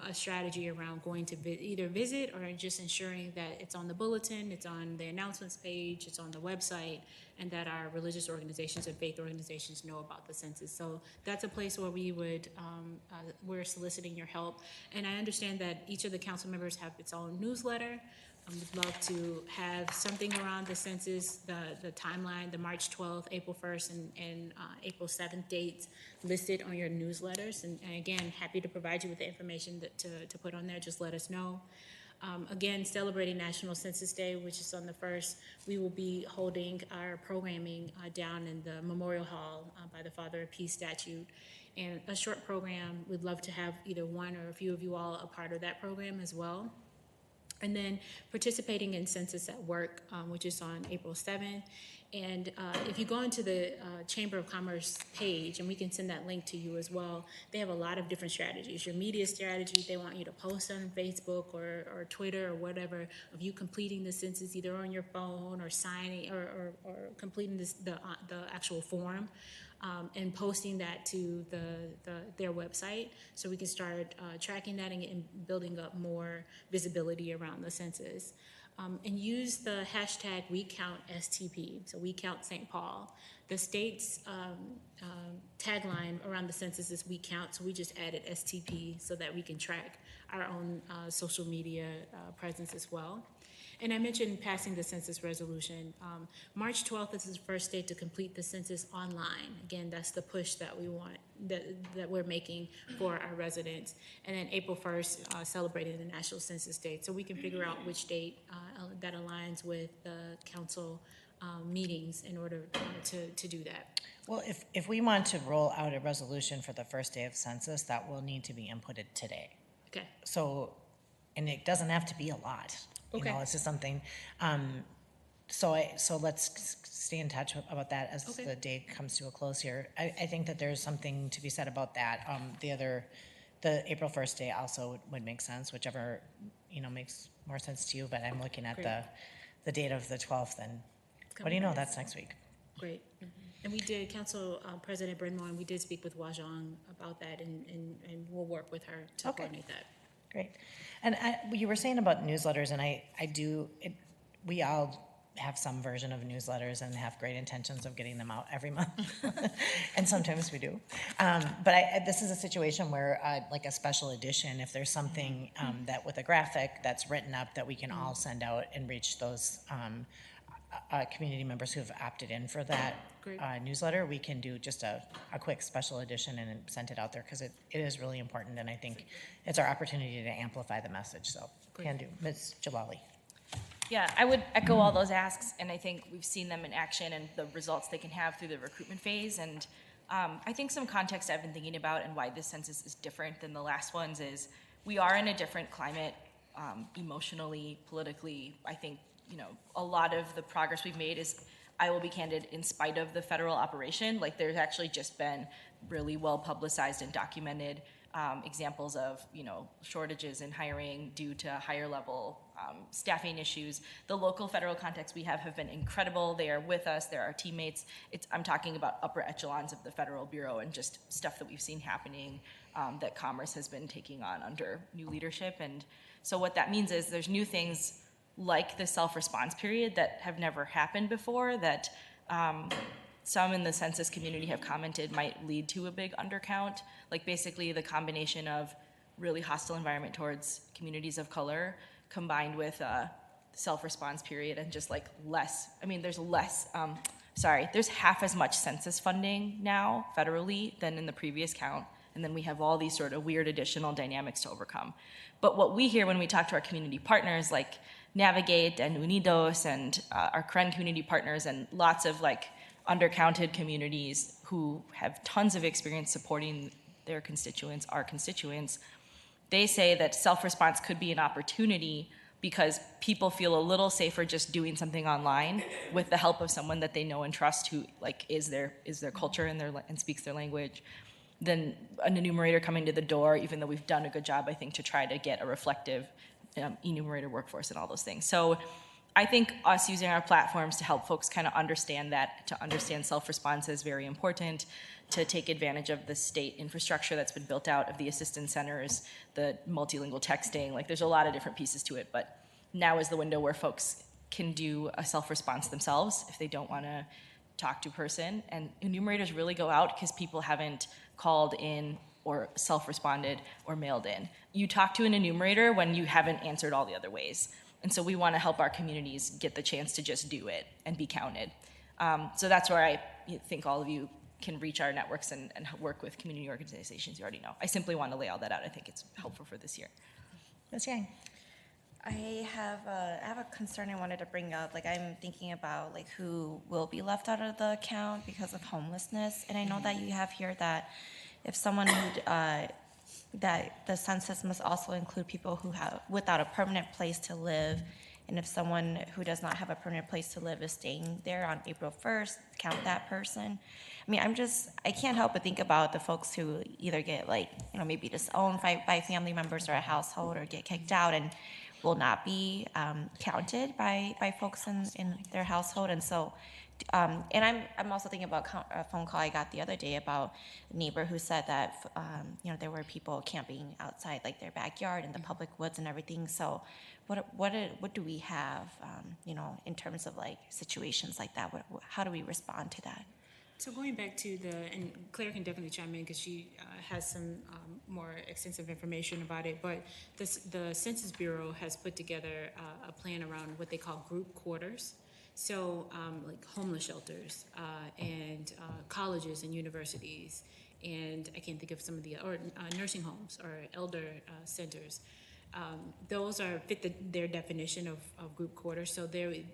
a strategy around going to either visit or just ensuring that it's on the bulletin, it's on the announcements page, it's on the website, and that our religious organizations and faith organizations know about the census. So that's a place where we're soliciting your help. And I understand that each of the council members have its own newsletter. We'd love to have something around the census, the timeline, the March 12th, April 1st, and April 7th dates listed on your newsletters. And again, happy to provide you with the information to put on there. Just let us know. Again, celebrating National Census Day, which is on the 1st, we will be holding our programming down in the Memorial Hall by the Father of Peace statue. And a short program, we'd love to have either one or a few of you all a part of that program as well. And then participating in Census at Work, which is on April 7th. And if you go into the Chamber of Commerce page, and we can send that link to you as well, they have a lot of different strategies. Your media strategy, they want you to post on Facebook or Twitter or whatever of you completing the census either on your phone or signing or completing the actual form. And posting that to their website so we can start tracking that and building up more visibility around the census. And use the hashtag WeCountSTP, so We Count St. Paul. The state's tagline around the census is We Count, so we just added STP so that we can track our own social media presence as well. And I mentioned passing the census resolution. March 12th is the first day to complete the census online. Again, that's the push that we want, that we're making for our residents. And then April 1st, celebrating the National Census Day. So we can figure out which date that aligns with the council meetings in order to do that. Well, if we want to roll out a resolution for the first day of census, that will need to be inputted today. Okay. So, and it doesn't have to be a lot. You Okay. know, it's just something, so let's stay in touch about that as Okay. the day comes to a close here. I think that there's something to be said about that. The April 1st day also would make sense, whichever, makes more sense to you, but I'm looking at the date of the 12th, and what do you know, that's next week. Great. And we did, Council President Brindmore, and we did speak with Wajong about that, and we'll work with her to coordinate that. Great. And you were saying about newsletters, and we all have some version of newsletters and have great intentions of getting them out every month. And sometimes we do. But this is a situation where, like a special edition, if there's something that with a graphic that's written up that we can all send out and reach those community members who have opted in for that newsletter, we can do just a quick special edition and send it out there, because it is really important, and I think it's our opportunity to amplify the message, so can do. Ms. Jalali. Yeah, I would echo all those asks, and I think we've seen them in action and the results they can have through the recruitment phase. And I think some context I've been thinking about and why this census is different than the last ones is we are in a different climate, emotionally, politically. I think, a lot of the progress we've made is, I will be candid, in spite of the federal operation. Like, there's actually just been really well publicized and documented examples of, shortages in hiring due to higher level staffing issues. The local federal contacts we have been incredible. They are with us. They're our teammates. I'm talking about upper echelons of the Federal Bureau and just stuff that we've seen happening that Commerce has been taking on under new leadership. And so what that means is there's new things like the self-response period that have never happened before that some in the census community have commented might lead to a big undercount. Like, basically the combination of really hostile environment towards communities of color combined with self-response period and just like less, there's half as much census funding now federally than in the previous count. And then we have all these sort of weird additional dynamics to overcome. But what we hear when we talk to our community partners like Navigate and Unidos and our Karen community partners and lots of like undercounted communities who have tons of experience supporting their constituents, our constituents, they say that self-response could be an opportunity because people feel a little safer just doing something online with the help of someone that they know and trust who like is their culture and speaks their language than an enumerator coming to the door, even though we've done a good job, I think, to try to get a reflective enumerator workforce and all those things. So I think us using our platforms to help folks kind of understand that, to understand self-response is very important, to take advantage of the state infrastructure that's been built out of the assistance centers, the multilingual texting, like there's a lot of different pieces to it, but now is the window where folks can do a self-response themselves if they don't want to talk to a person. And enumerators really go out because people haven't called in or self-responded or mailed in. You talk to an enumerator when you haven't answered all the other ways. And so we want to help our communities get the chance to just do it and be counted. So that's where I think all of you can reach our networks and work with community organizations you already know. I simply want to lay all that out. I think it's helpful for this year. Ms. Yang. I have a concern I wanted to bring up. Like, I'm thinking about like who will be left out of the count because of homelessness. And I know that you have here that if someone that the census must also include people who have without a permanent place to live. And if someone who does not have a permanent place to live is staying there on April 1st, count that person. I mean, I can't help but think about the folks who either get like, maybe disowned by family members or a household or get kicked out and will not be counted by folks in their household. And so, and I'm also thinking about a phone call I got the other day about a neighbor who said that, there were people camping outside like their backyard in the public woods and everything. So what do we have, in terms of like situations like that? How do we respond to that? So going back to and Claire can definitely chime in because she has some more extensive information about it, but the Census Bureau has put together a plan around what they call group quarters. So like homeless shelters and colleges and universities, and I can't think of some of the, or nursing homes or elder centers. those fit their definition of group quarters. So the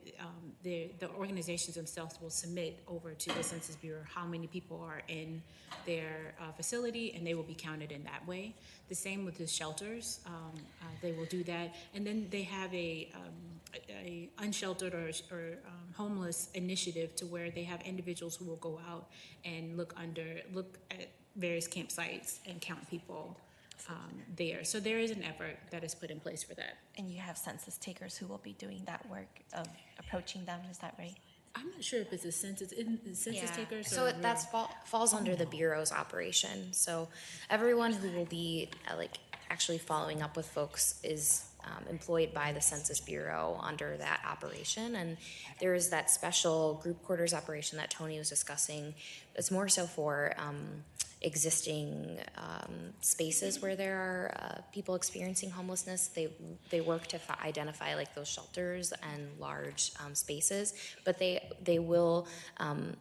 organizations themselves will submit over to the Census Bureau how many people are in their facility, and they will be counted in that way. The same with the shelters. They will do that, and then they have a unsheltered or homeless initiative to where they have individuals who will go out and look at various campsites and count people there. So there is an effort that is put in place for that. And you have census takers who will be doing that work of approaching them, is that right? I'm not sure if it's a census takers. So or that falls under the Bureau's operation. So everyone who will be actually following up with folks is employed by the Census Bureau under that operation. And there is that special group quarters operation that Tony was discussing. It's more so for existing spaces where there are people experiencing homelessness. They work to identify those shelters and large spaces, but they will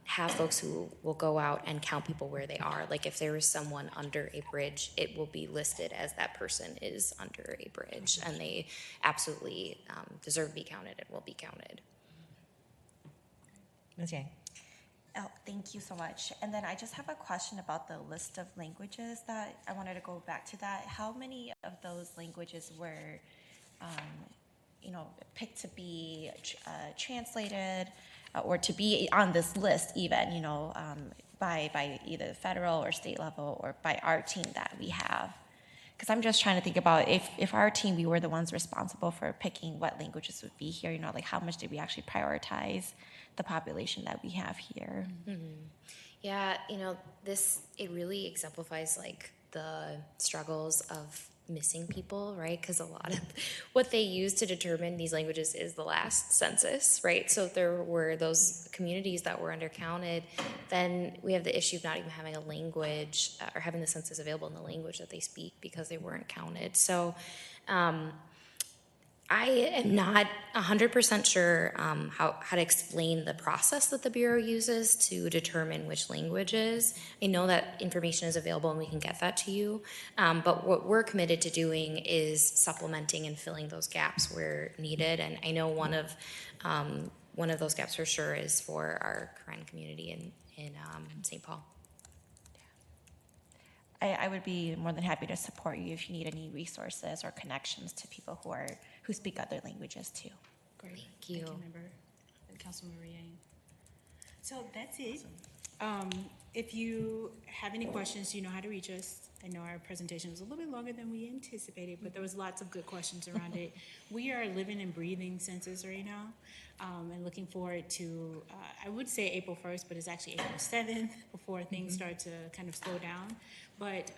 have folks who will go out and count people where they are. Like if there is someone under a bridge, it will be listed as that person is under a bridge, and they absolutely deserve to be counted and will be counted. Ms. Yang. Oh, thank you so much. And then I just have a question about the list of languages that I wanted to go back to that. How many of those languages were, picked to be translated or to be on this list even, by either the federal or state level or by our team that we have? Because I'm just trying to think about if our team, we were the ones responsible for picking what languages would be here, how much did we actually prioritize the population that we have here? Mm-hmm. Yeah, it really exemplifies the struggles of missing people, right? Because a lot of what they use to determine these languages is the last census, right? So if there were those communities that were undercounted, then we have the issue of not even having a language or having the census available in the language that they speak because they weren't counted. So I am not 100% sure how to explain the process that the Bureau uses to determine which languages. I know that information is available and we can get that to you, but what we're committed to doing is supplementing and filling those gaps where needed. And I know one of those gaps for sure is for our Karen community in St. Paul. I would be more than happy to support you if you need any resources or connections to people who speak other languages too. Great. Thank you. Thank you, Member Councilmember Yang. So that's it. If you have any questions, you know how to reach us. I know our presentation was a little bit longer than we anticipated, but there was lots of good questions around it. We are living and breathing census right now, and looking forward to, I would say April 1st, but it's actually April 7th before things start to kind of slow down. But,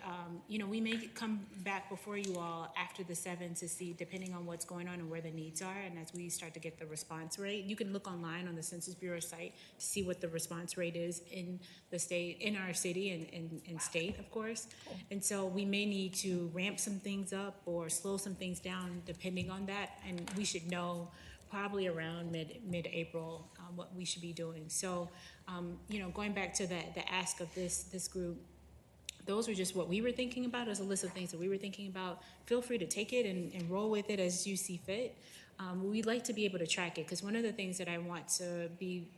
we may come back before you all after the 7th to see, depending on what's going on and where the needs are, and as we start to get the response rate. You can look online on the Census Bureau site to see what the response rate is in the state, in our city and state, of course. And so we may need to ramp some things up or slow some things down depending on that, and we should know probably around mid-April what we should be doing. So, going back to the ask of this group, those were just what we were thinking about as a list of things that we were thinking about. Feel free to take it and roll with it as you see fit. We'd like to be able to track it, because one of the things that I want to be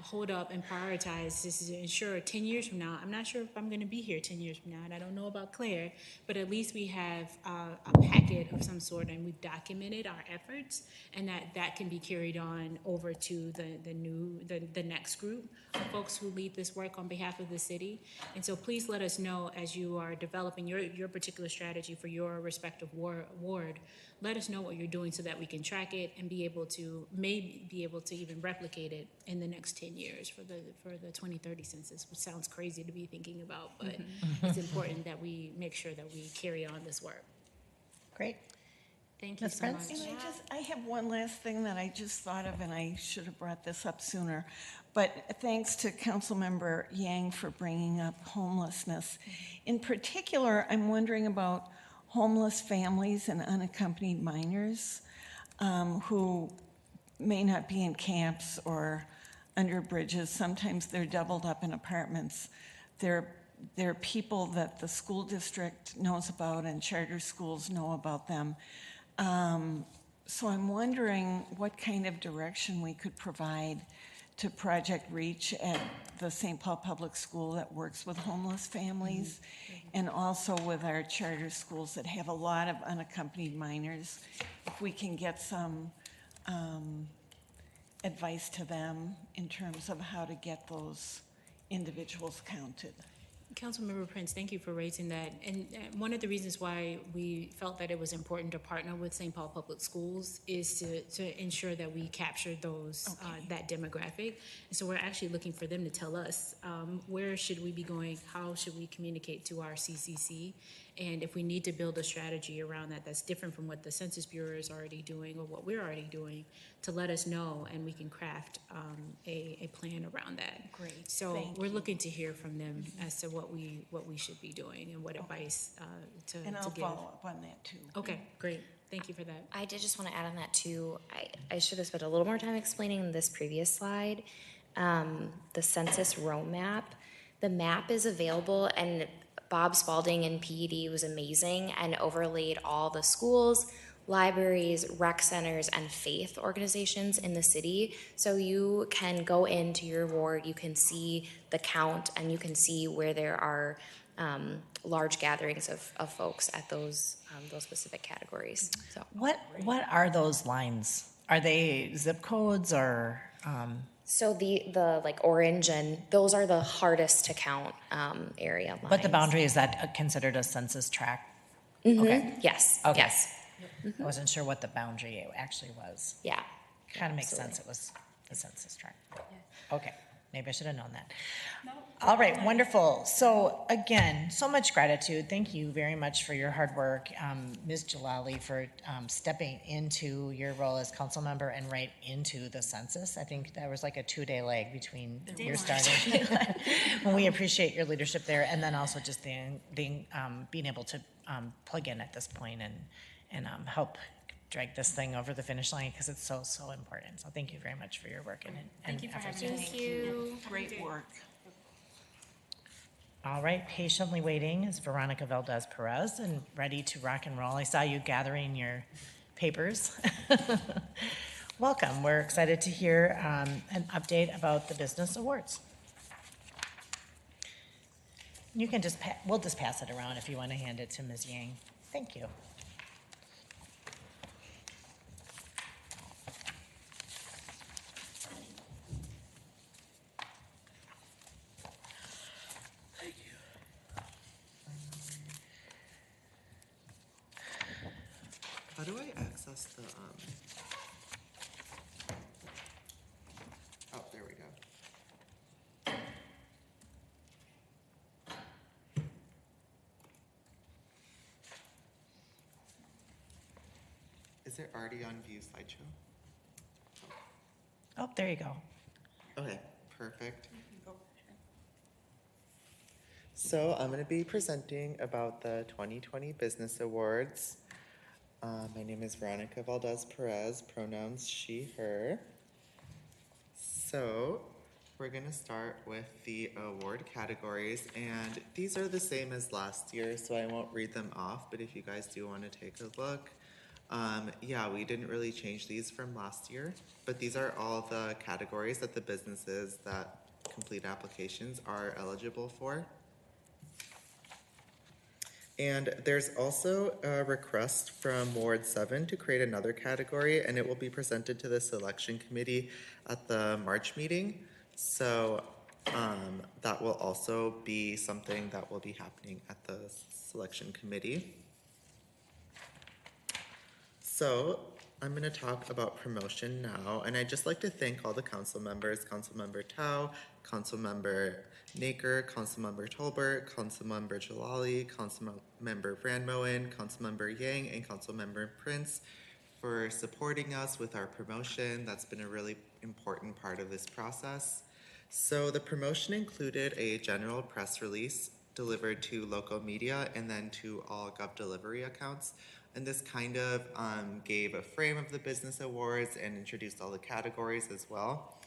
hold up and prioritize is to ensure 10 years from now, I'm not sure if I'm going to be here 10 years from now, and I don't know about Claire, but at least we have a packet of some sort, and we've documented our efforts, and that can be carried on over to the next group of folks who lead this work on behalf of the city. And so please let us know as you are developing your particular strategy for your respective ward. Let us know what you're doing so that we can track it and maybe be able to even replicate it in the next 10 years for the 2030 census, which sounds crazy to be thinking about, but it's important that we make sure that we carry on this work. Great. Thank you so much. And I have one last thing that I just thought of, and I should have brought this up sooner. But thanks to Councilmember Yang for bringing up homelessness. In particular, I'm wondering about homeless families and unaccompanied minors who may not be in camps or under bridges. Sometimes they're doubled up in apartments. They're they're people that the school district knows about and charter schools know about them. So I'm wondering what kind of direction we could provide to Project Reach at the St. Paul Public School that works with homeless families, and also with our charter schools that have a lot of unaccompanied minors. If we can get some advice to them in terms of how to get those individuals counted. Councilmember Prince, thank you for raising that. And one of the reasons why we felt that it was important to partner with St. Paul Public Schools is to ensure that we capture those, that demographic. And so we're actually looking for them to tell us where should we be going, how should we communicate to our CCC, and if we need to build a strategy around that that's different from what the Census Bureau is already doing or what we're already doing, to let us know, and we can craft a plan around that. Great. So Thank we're you. looking to hear from them as to what we should be doing and what advice to And I'll give. follow up on that too. Okay, great. Thank you for that. I did just want to add on that too. I should have spent a little more time explaining this previous slide. The census row map. The map is available, and Bob Spalding in PED was amazing and overlaid all the schools, libraries, rec centers, and faith organizations in the city. So you can go into your ward, you can see the count, and you can see where there are large gatherings of folks at those specific categories. So What are those lines? Are they zip codes or? So the like orange, and those are the hardest to count area lines. But the boundary, is that considered a census tract? Mhm. Okay. Yes. Okay. Yes. I wasn't sure what the boundary actually was. Yeah. Kind of makes sense. It was the census tract. Okay. Maybe I should have known that. All right, wonderful. So again, so much gratitude. Thank you very much for your hard work, Ms. Jalali, for stepping into your role as council member and right into the census. I think there was like a 2-day lag between your starting. Well, we appreciate your leadership there, and then also just being able to plug in at this point and help drag this thing over the finish line, because it's so important. So thank you very much for your work and efforts. Thank you. Great work. All right, patiently waiting is Veronica Valdez Perez, and ready to rock and roll. I saw you gathering your papers. Welcome. We're excited to hear an update about the business awards. You can just, we'll just pass it around if you want to hand it to Ms. Yang. Thank you. How do I access the, oh, there we go. Is it already on View Slideshow? Oh, there you go. Okay, perfect. So I'm going to be presenting about the 2020 Business Awards. My name is Veronica Valdez Perez, pronouns she, her. So we're going to start with the award categories, and these are the same as last year, so I won't read them off, but if you guys do want to take a look, yeah, we didn't really change these from last year, but these are all the categories that the businesses that complete applications are eligible for. And there's also a request from Ward 7 to create another category, and it will be presented to the selection committee at the March meeting. So that will also be something that will be happening at the selection committee. So I'm going to talk about promotion now, and I'd just like to thank all the council members, Councilmember Tao, Councilmember Naker, Councilmember Tolbert, Councilmember Jalali, Councilmember Brandmoen, Councilmember Yang, and Councilmember Prince for supporting us with our promotion. That's been a really important part of this process. So the promotion included a general press release delivered to local media and then to all GovDelivery accounts. And this kind of gave a frame of the business awards and introduced all the categories as well.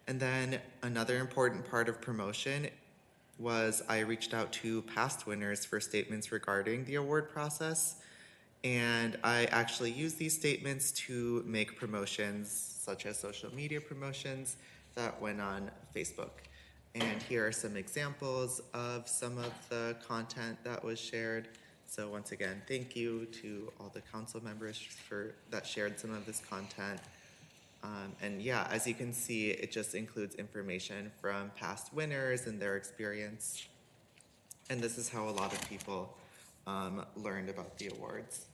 And then another important part of promotion was I reached out to past winners for statements regarding the award process, and I actually used these statements to make promotions, such as social media promotions, that went on Facebook. And here are some examples of some of the content that was shared. So once again, thank you to all the council members that shared some of this content. And yeah, as you can see, it just includes information from past winners and their experience. And this is how a lot of people learned about the awards.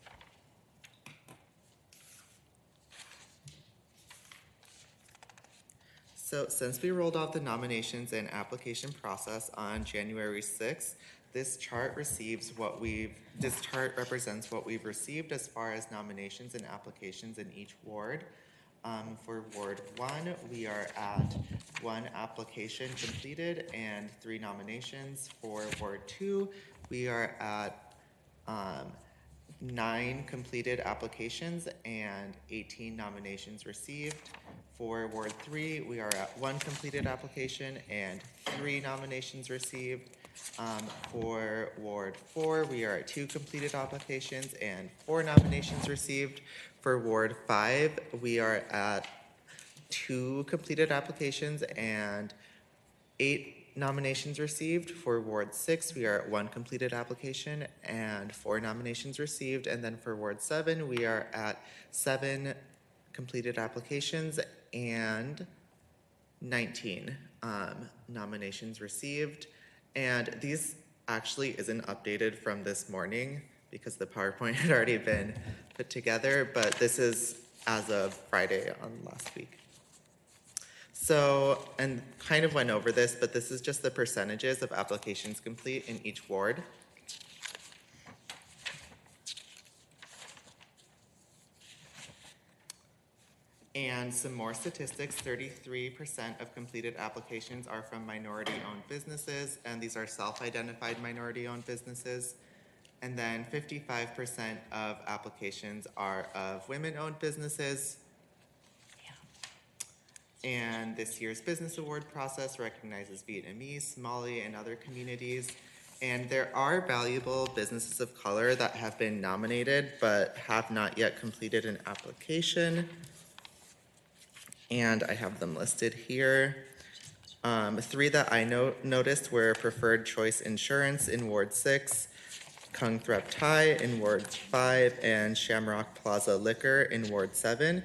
So since we rolled out the nominations and application process on January 6th, this chart represents what we've received as far as nominations and applications in each ward. For Ward 1, we are at 1 application completed and 3 nominations. For Ward 2, we are at 9 completed applications and 18 nominations received. For Ward 3, we are at 1 completed application and 3 nominations received. For Ward 4, we are at 2 completed applications and 4 nominations received. For Ward 5, we are at 2 completed applications and 8 nominations received. For Ward 6, we are at 1 completed application and 4 nominations received. And then for Ward 7, we are at 7 completed applications and 19 nominations received. And these actually isn't updated from this morning because the PowerPoint had already been put together, but this is as of Friday on last week. So, and kind of went over this, but this is just the percentages of applications complete in each ward. And some more statistics, 33% of completed applications are from minority-owned businesses, and these are self-identified minority-owned businesses. And then 55% of applications are of women-owned businesses. And this year's business award process recognizes Vietnamese, Somali, and other communities. And there are valuable businesses of color that have been nominated but have not yet completed an application. And I have them listed here. 3 that I noticed were Preferred Choice Insurance in Ward 6, Kung Threp Thai in Ward 5, and Shamrock Plaza Liquor in Ward 7.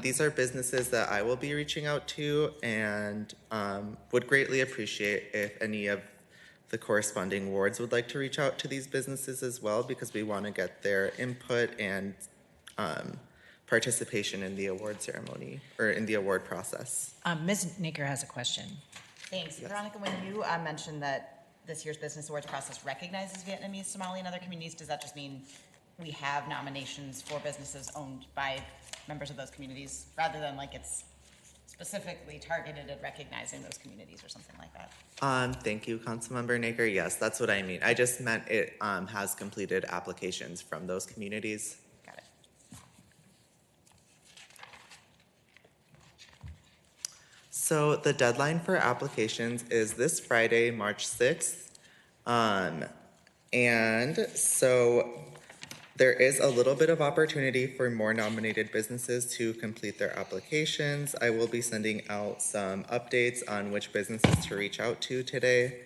These are businesses that I will be reaching out to and would greatly appreciate if any of the corresponding wards would like to reach out to these businesses as well, because we want to get their input and participation in the award ceremony or in the award process. Ms. Naker has a question. Thanks. Yes. Veronica, when you mentioned that this year's Business Awards process recognizes Vietnamese, Somali, and other communities, does that just mean we have nominations for businesses owned by members of those communities, rather than like it's specifically targeted at recognizing those communities or something like that? Thank you, Councilmember Naker. Yes, that's what I mean. I just meant it has completed applications from those communities. Got it. So the deadline for applications is this Friday, March 6th. And so there is a little bit of opportunity for more nominated businesses to complete their applications. I will be sending out some updates on which businesses to reach out to today.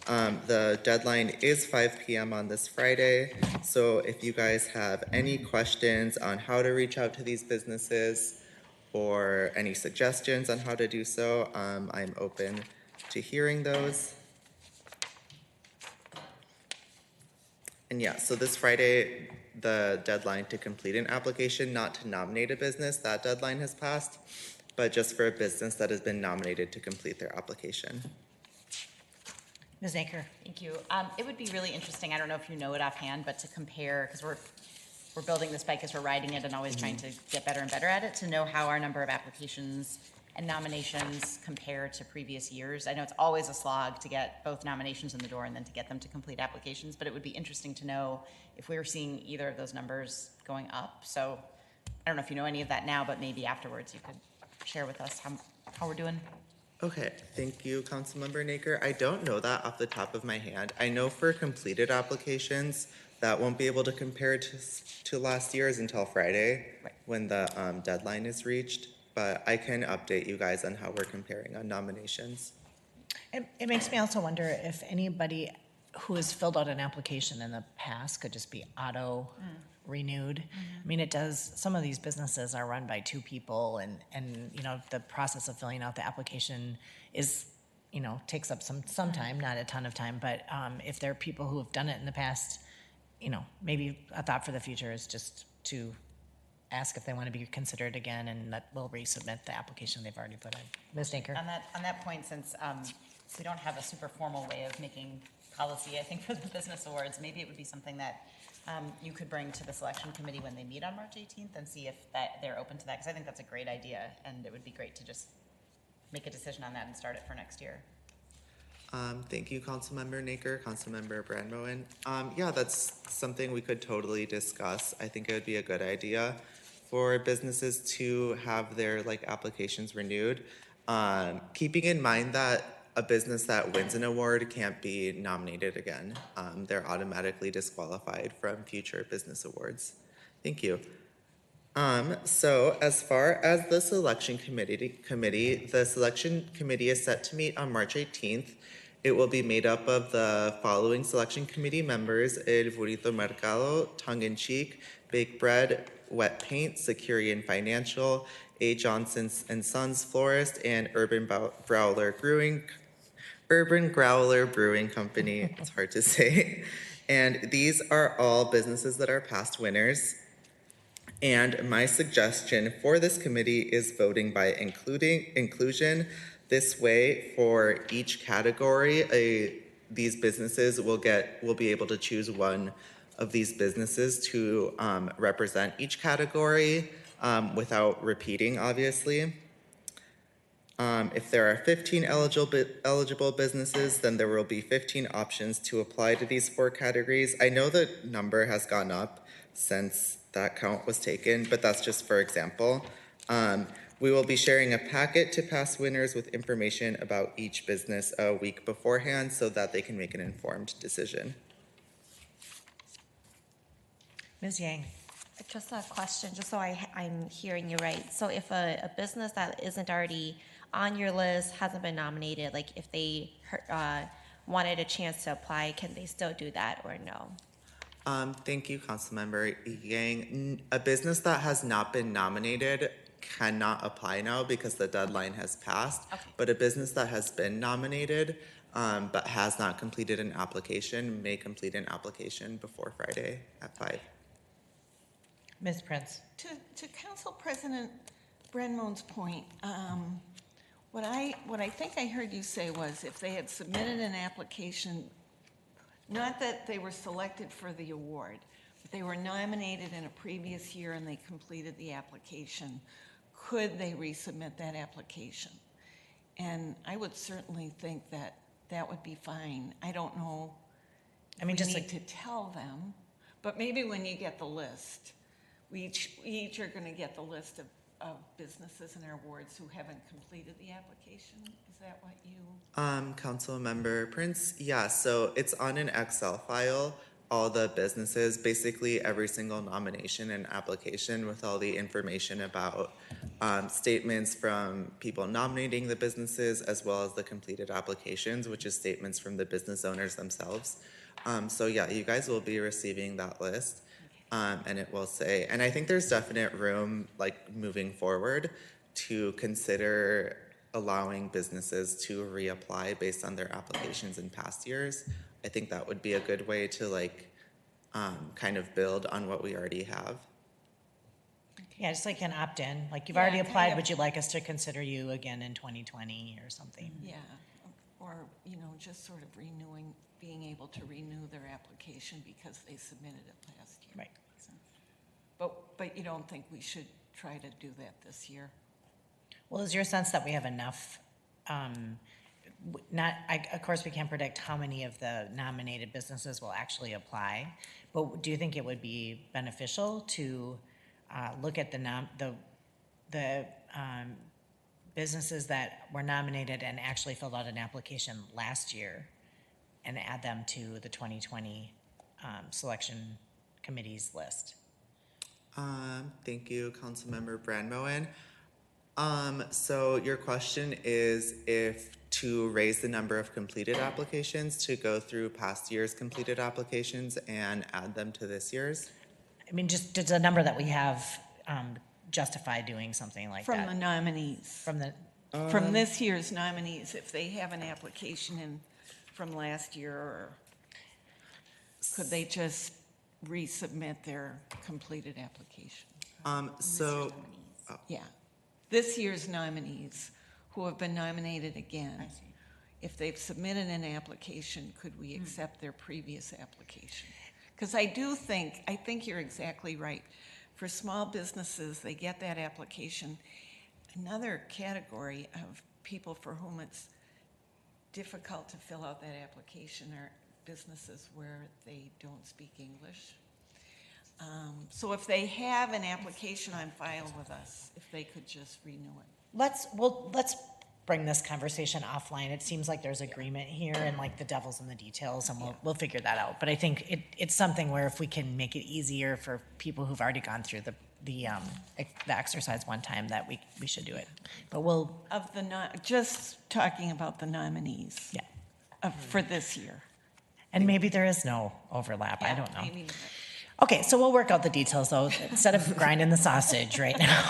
The deadline is 5 p.m. on this Friday. So if you guys have any questions on how to reach out to these businesses or any suggestions on how to do so, I'm open to hearing those. And yeah, so this Friday, the deadline to complete an application, not to nominate a business, that deadline has passed, but just for a business that has been nominated to complete their application. Ms. Naker. Thank you. It would be really interesting, I don't know if you know it offhand, but to compare, because we're building this bike as we're riding it and always trying to get better and better at it, to know how our number of applications and nominations compare to previous years. I know it's always a slog to get both nominations in the door and then to get them to complete applications, but it would be interesting to know if we were seeing either of those numbers going up. So I don't know if you know any of that now, but maybe afterwards you could share with us how we're doing. Okay, thank you, Councilmember Naker. I don't know that off the top of my hand. I know for completed applications, that won't be able to compare to last year's until Friday, when the deadline is reached. But I can update you guys on how we're comparing on nominations. It makes me also wonder if anybody who has filled out an application in the past could just be auto renewed. I mean, it does, some of these businesses are run by two people and, you know, the process of filling out the application is, you know, takes up some time, not a ton of time, but if there are people who have done it in the past, you know, maybe a thought for the future is just to ask if they want to be considered again, and that we'll resubmit the application they've already put in. Ms. Naker? On that point, since we don't have a super formal way of making policy, I think, for the business awards, maybe it would be something that you could bring to the selection committee when they meet on March 18th and see if they're open to that, because I think that's a great idea, and it would be great to just make a decision on that and start it for next year. Thank you, Councilmember Naker, Councilmember Brandmoen. Yeah, that's something we could totally discuss. I think it would be a good idea for businesses to have their applications renewed. Keeping in mind that a business that wins an award can't be nominated again. They're automatically disqualified from future business awards. Thank you. So as far as the selection committee, the selection committee is set to meet on March 18th. It will be made up of the following selection committee members: El Burrito Mercado, Tongue in Cheek, Baked Bread, Wet Paint, Securian Financial, A. Johnson and Sons Florist, and Urban Growler Brewing Company. It's hard to say. And these are all businesses that are past winners. And my suggestion for this committee is voting by inclusion. This way, for each category, these businesses will be able to choose one of these businesses to represent each category without repeating, obviously. If there are 15 eligible businesses, then there will be 15 options to apply to these 4 categories. I know the number has gone up since that count was taken, but that's just for example. We will be sharing a packet to past winners with information about each business a week beforehand so that they can make an informed decision. Ms. Yang? Just a question, just so I'm hearing you right. So if a business that isn't already on your list, hasn't been nominated, like if they wanted a chance to apply, can they still do that or no? Thank you, Councilmember Yang. A business that has not been nominated cannot apply now because the deadline has passed. Okay. But a business that has been nominated but has not completed an application may complete an application before Friday at 5. Ms. Prince? To Council President Brandmoen's point, what I think I heard you say was if they had submitted an application, not that they were selected for the award, but they were nominated in a previous year and they completed the application, could they resubmit that application? And I would certainly think that that would be fine. I don't know if we need to tell them, but maybe when you get the list, we each are going to get the list of businesses in our wards who haven't completed the application. Is that what you? Councilmember Prince, yeah, so it's on an Excel file, all the businesses, basically every single nomination and application with all the information about statements from people nominating the businesses as well as the completed applications, which is statements from the business owners themselves. So yeah, you guys will be receiving that list. And it will say, and I think there's definite room, moving forward, to consider allowing businesses to reapply based on their applications in past years. I think that would be a good way to kind of build on what we already have. Yeah, just like an opt-in, like you've already applied, would you like us to consider you again in 2020 or something? Yeah, or, just sort of being able to renew their application because they submitted it last year. Right. But you don't think we should try to do that this year? Well, is your sense that we have enough, of course, we can't predict how many of the nominated businesses will actually apply, but do you think it would be beneficial to look at the businesses that were nominated and actually filled out an application last year and add them to the 2020 selection committee's list. Thank you, Councilmember Brandmoen. So your question is if to raise the number of completed applications to go through past year's completed applications and add them to this year's? I mean, just does a number that we have justify doing something like From that? the nominees. From this year's nominees, if they have an application in from last year, or could they just resubmit their completed application? Yeah, this year's nominees who have been nominated again, if they've submitted an application, could we accept their previous application? Because I think you're exactly right. For small businesses, they get that application. Another category of people for whom it's difficult to fill out that application are businesses where they don't speak English. So if they have an application on file with us, if they could just renew it. Let's bring this conversation offline. It seems like there's agreement here, and like the devil's in the details, and we'll figure that out. But I think it's something where if we can make it easier for people who've already gone through the exercise one time, that we should do it. But we'll just talking about the nominees. Yeah. For this year. And maybe there is no overlap. I don't know. Maybe not. Okay, so we'll work out the details though, instead of grinding the sausage right now.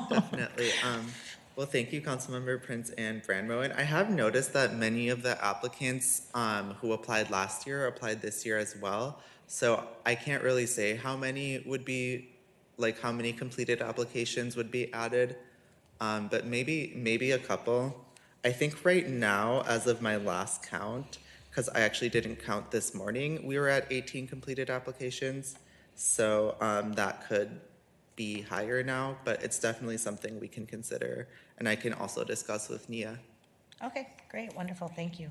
Definitely. Well, thank you, Councilmember Prince and Brandmoen. I have noticed that many of the applicants who applied last year applied this year as well. So I can't really say how many would be, like how many completed applications would be added, but maybe a couple. I think right now, as of my last count, because I actually didn't count this morning, we were at 18 completed applications. So that could be higher now, but it's definitely something we can consider, and I can also discuss with Nia. Okay, great, wonderful, thank you.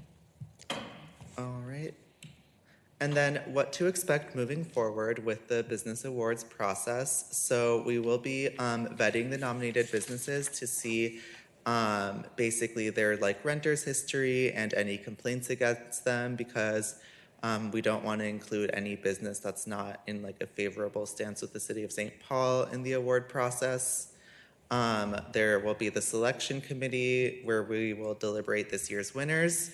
All right. And then what to expect moving forward with the business awards process. So we will be vetting the nominated businesses to see basically their like renters history and any complaints against them, because we don't want to include any business that's not in like a favorable stance with the city of St. Paul in the award process. There will be the selection committee where we will deliberate this year's winners.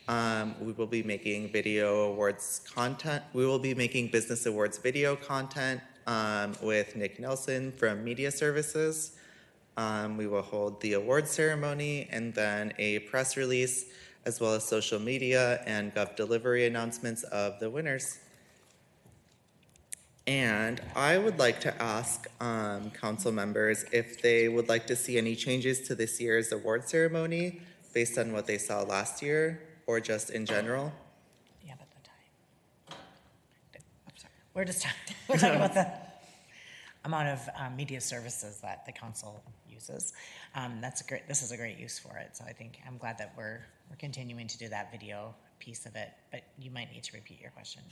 We will be making video awards content. We will be making business awards video content with Nick Nelson from Media Services. We will hold the award ceremony and then a press release, as well as social media and Gov delivery announcements of the winners. And I would like to ask council members if they would like to see any changes to this year's award ceremony based on what they saw last year, or just in general. Yeah, but the time. I'm sorry. We're talking about the amount of media services that the council uses. This is a great use for it. So I think I'm glad that we're continuing to do that video piece of it, but you might need to repeat your question.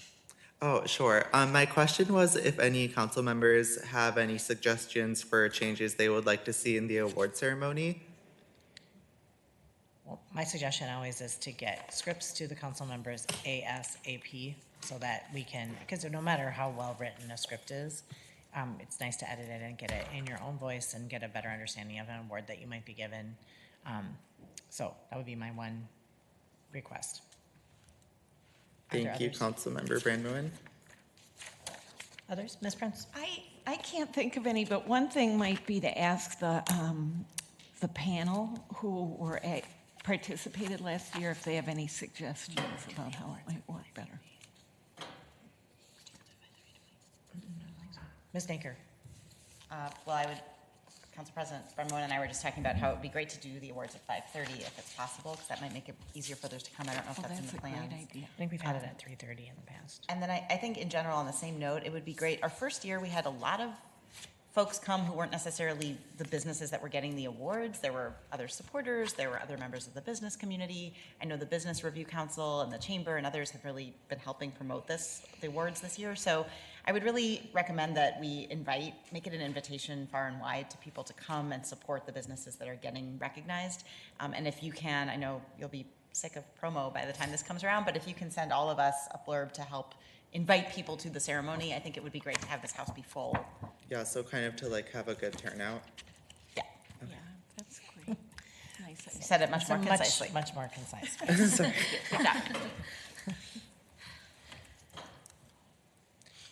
Oh, sure. My question was if any council members have any suggestions for changes they would like to see in the award ceremony. Well, my suggestion always is to get scripts to the council members ASAP so that we can, because no matter how well written a script is, it's nice to edit it and get it in your own voice and get a better understanding of an award that you might be given. So that would be my one request. Thank you, Councilmember Brandmoen. Others? Ms. Prince? I can't think of any, but one thing might be to ask the panel who participated last year if they have any suggestions about how it might work better. Ms. Naker? Council President Brandmoen and I were just talking about how it would be great to do the awards at 5:30 if it's possible, because that might make it easier for others to come. I don't know if that's in the plans. Great idea. I think we've had it at 3:30 in the past. And then I think in general, on the same note, it would be great. Our first year, we had a lot of folks come who weren't necessarily the businesses that were getting the awards. There were other supporters, there were other members of the business community. I know the Business Review Council and the Chamber and others have really been helping promote the awards this year. So I would really recommend that we make it an invitation far and wide to people to come and support the businesses that are getting recognized. And if you can, I know you'll be sick of promo by the time this comes around, but if you can send all of us a blurb to help invite people to the ceremony, I think it would be great to have this house be full. Yeah, so kind of to like have a good turnout. Yeah. Yeah, that's great. Nice. You said it much more concisely. Much more concise. Sorry. Good job.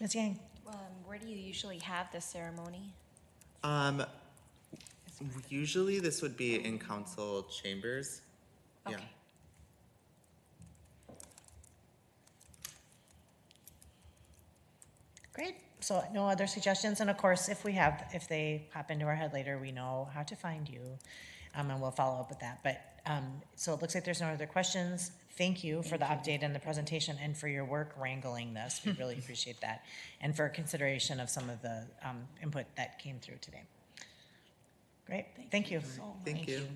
Ms. Yang? Where do you usually have this ceremony? Usually this would be in council chambers. Yeah. Okay. Great. So no other suggestions? And of course, if they pop into our head later, we know how to find you. And we'll follow up with that. But so it looks like there's no other questions. Thank you for the update and the presentation and for your work wrangling this. We really appreciate that. And for consideration of some of the input that came through today. Great. Thank you. Thank you.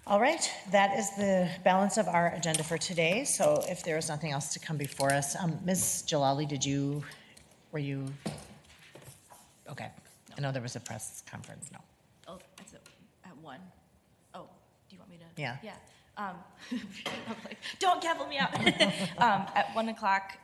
All right, that is the balance of our agenda for today. So if there is nothing else to come before us, Ms. Jalali, were you, okay. No. I know there was a press conference, no. Oh, that's at 1. Oh, do you want me to? Yeah. Yeah. I'm like, don't gavel me out. At 1 o'clock,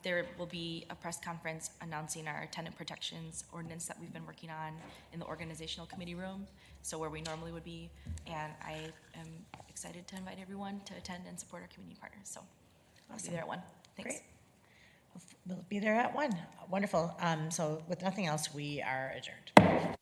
there will be a press conference announcing our tenant protections ordinance that we've been working on in the organizational committee room, so where we normally would be. And I am excited to invite everyone to attend and support our community partners. So I'll be there at 1. Thanks. Great. We'll be there at 1. Wonderful. So with nothing else, we are adjourned.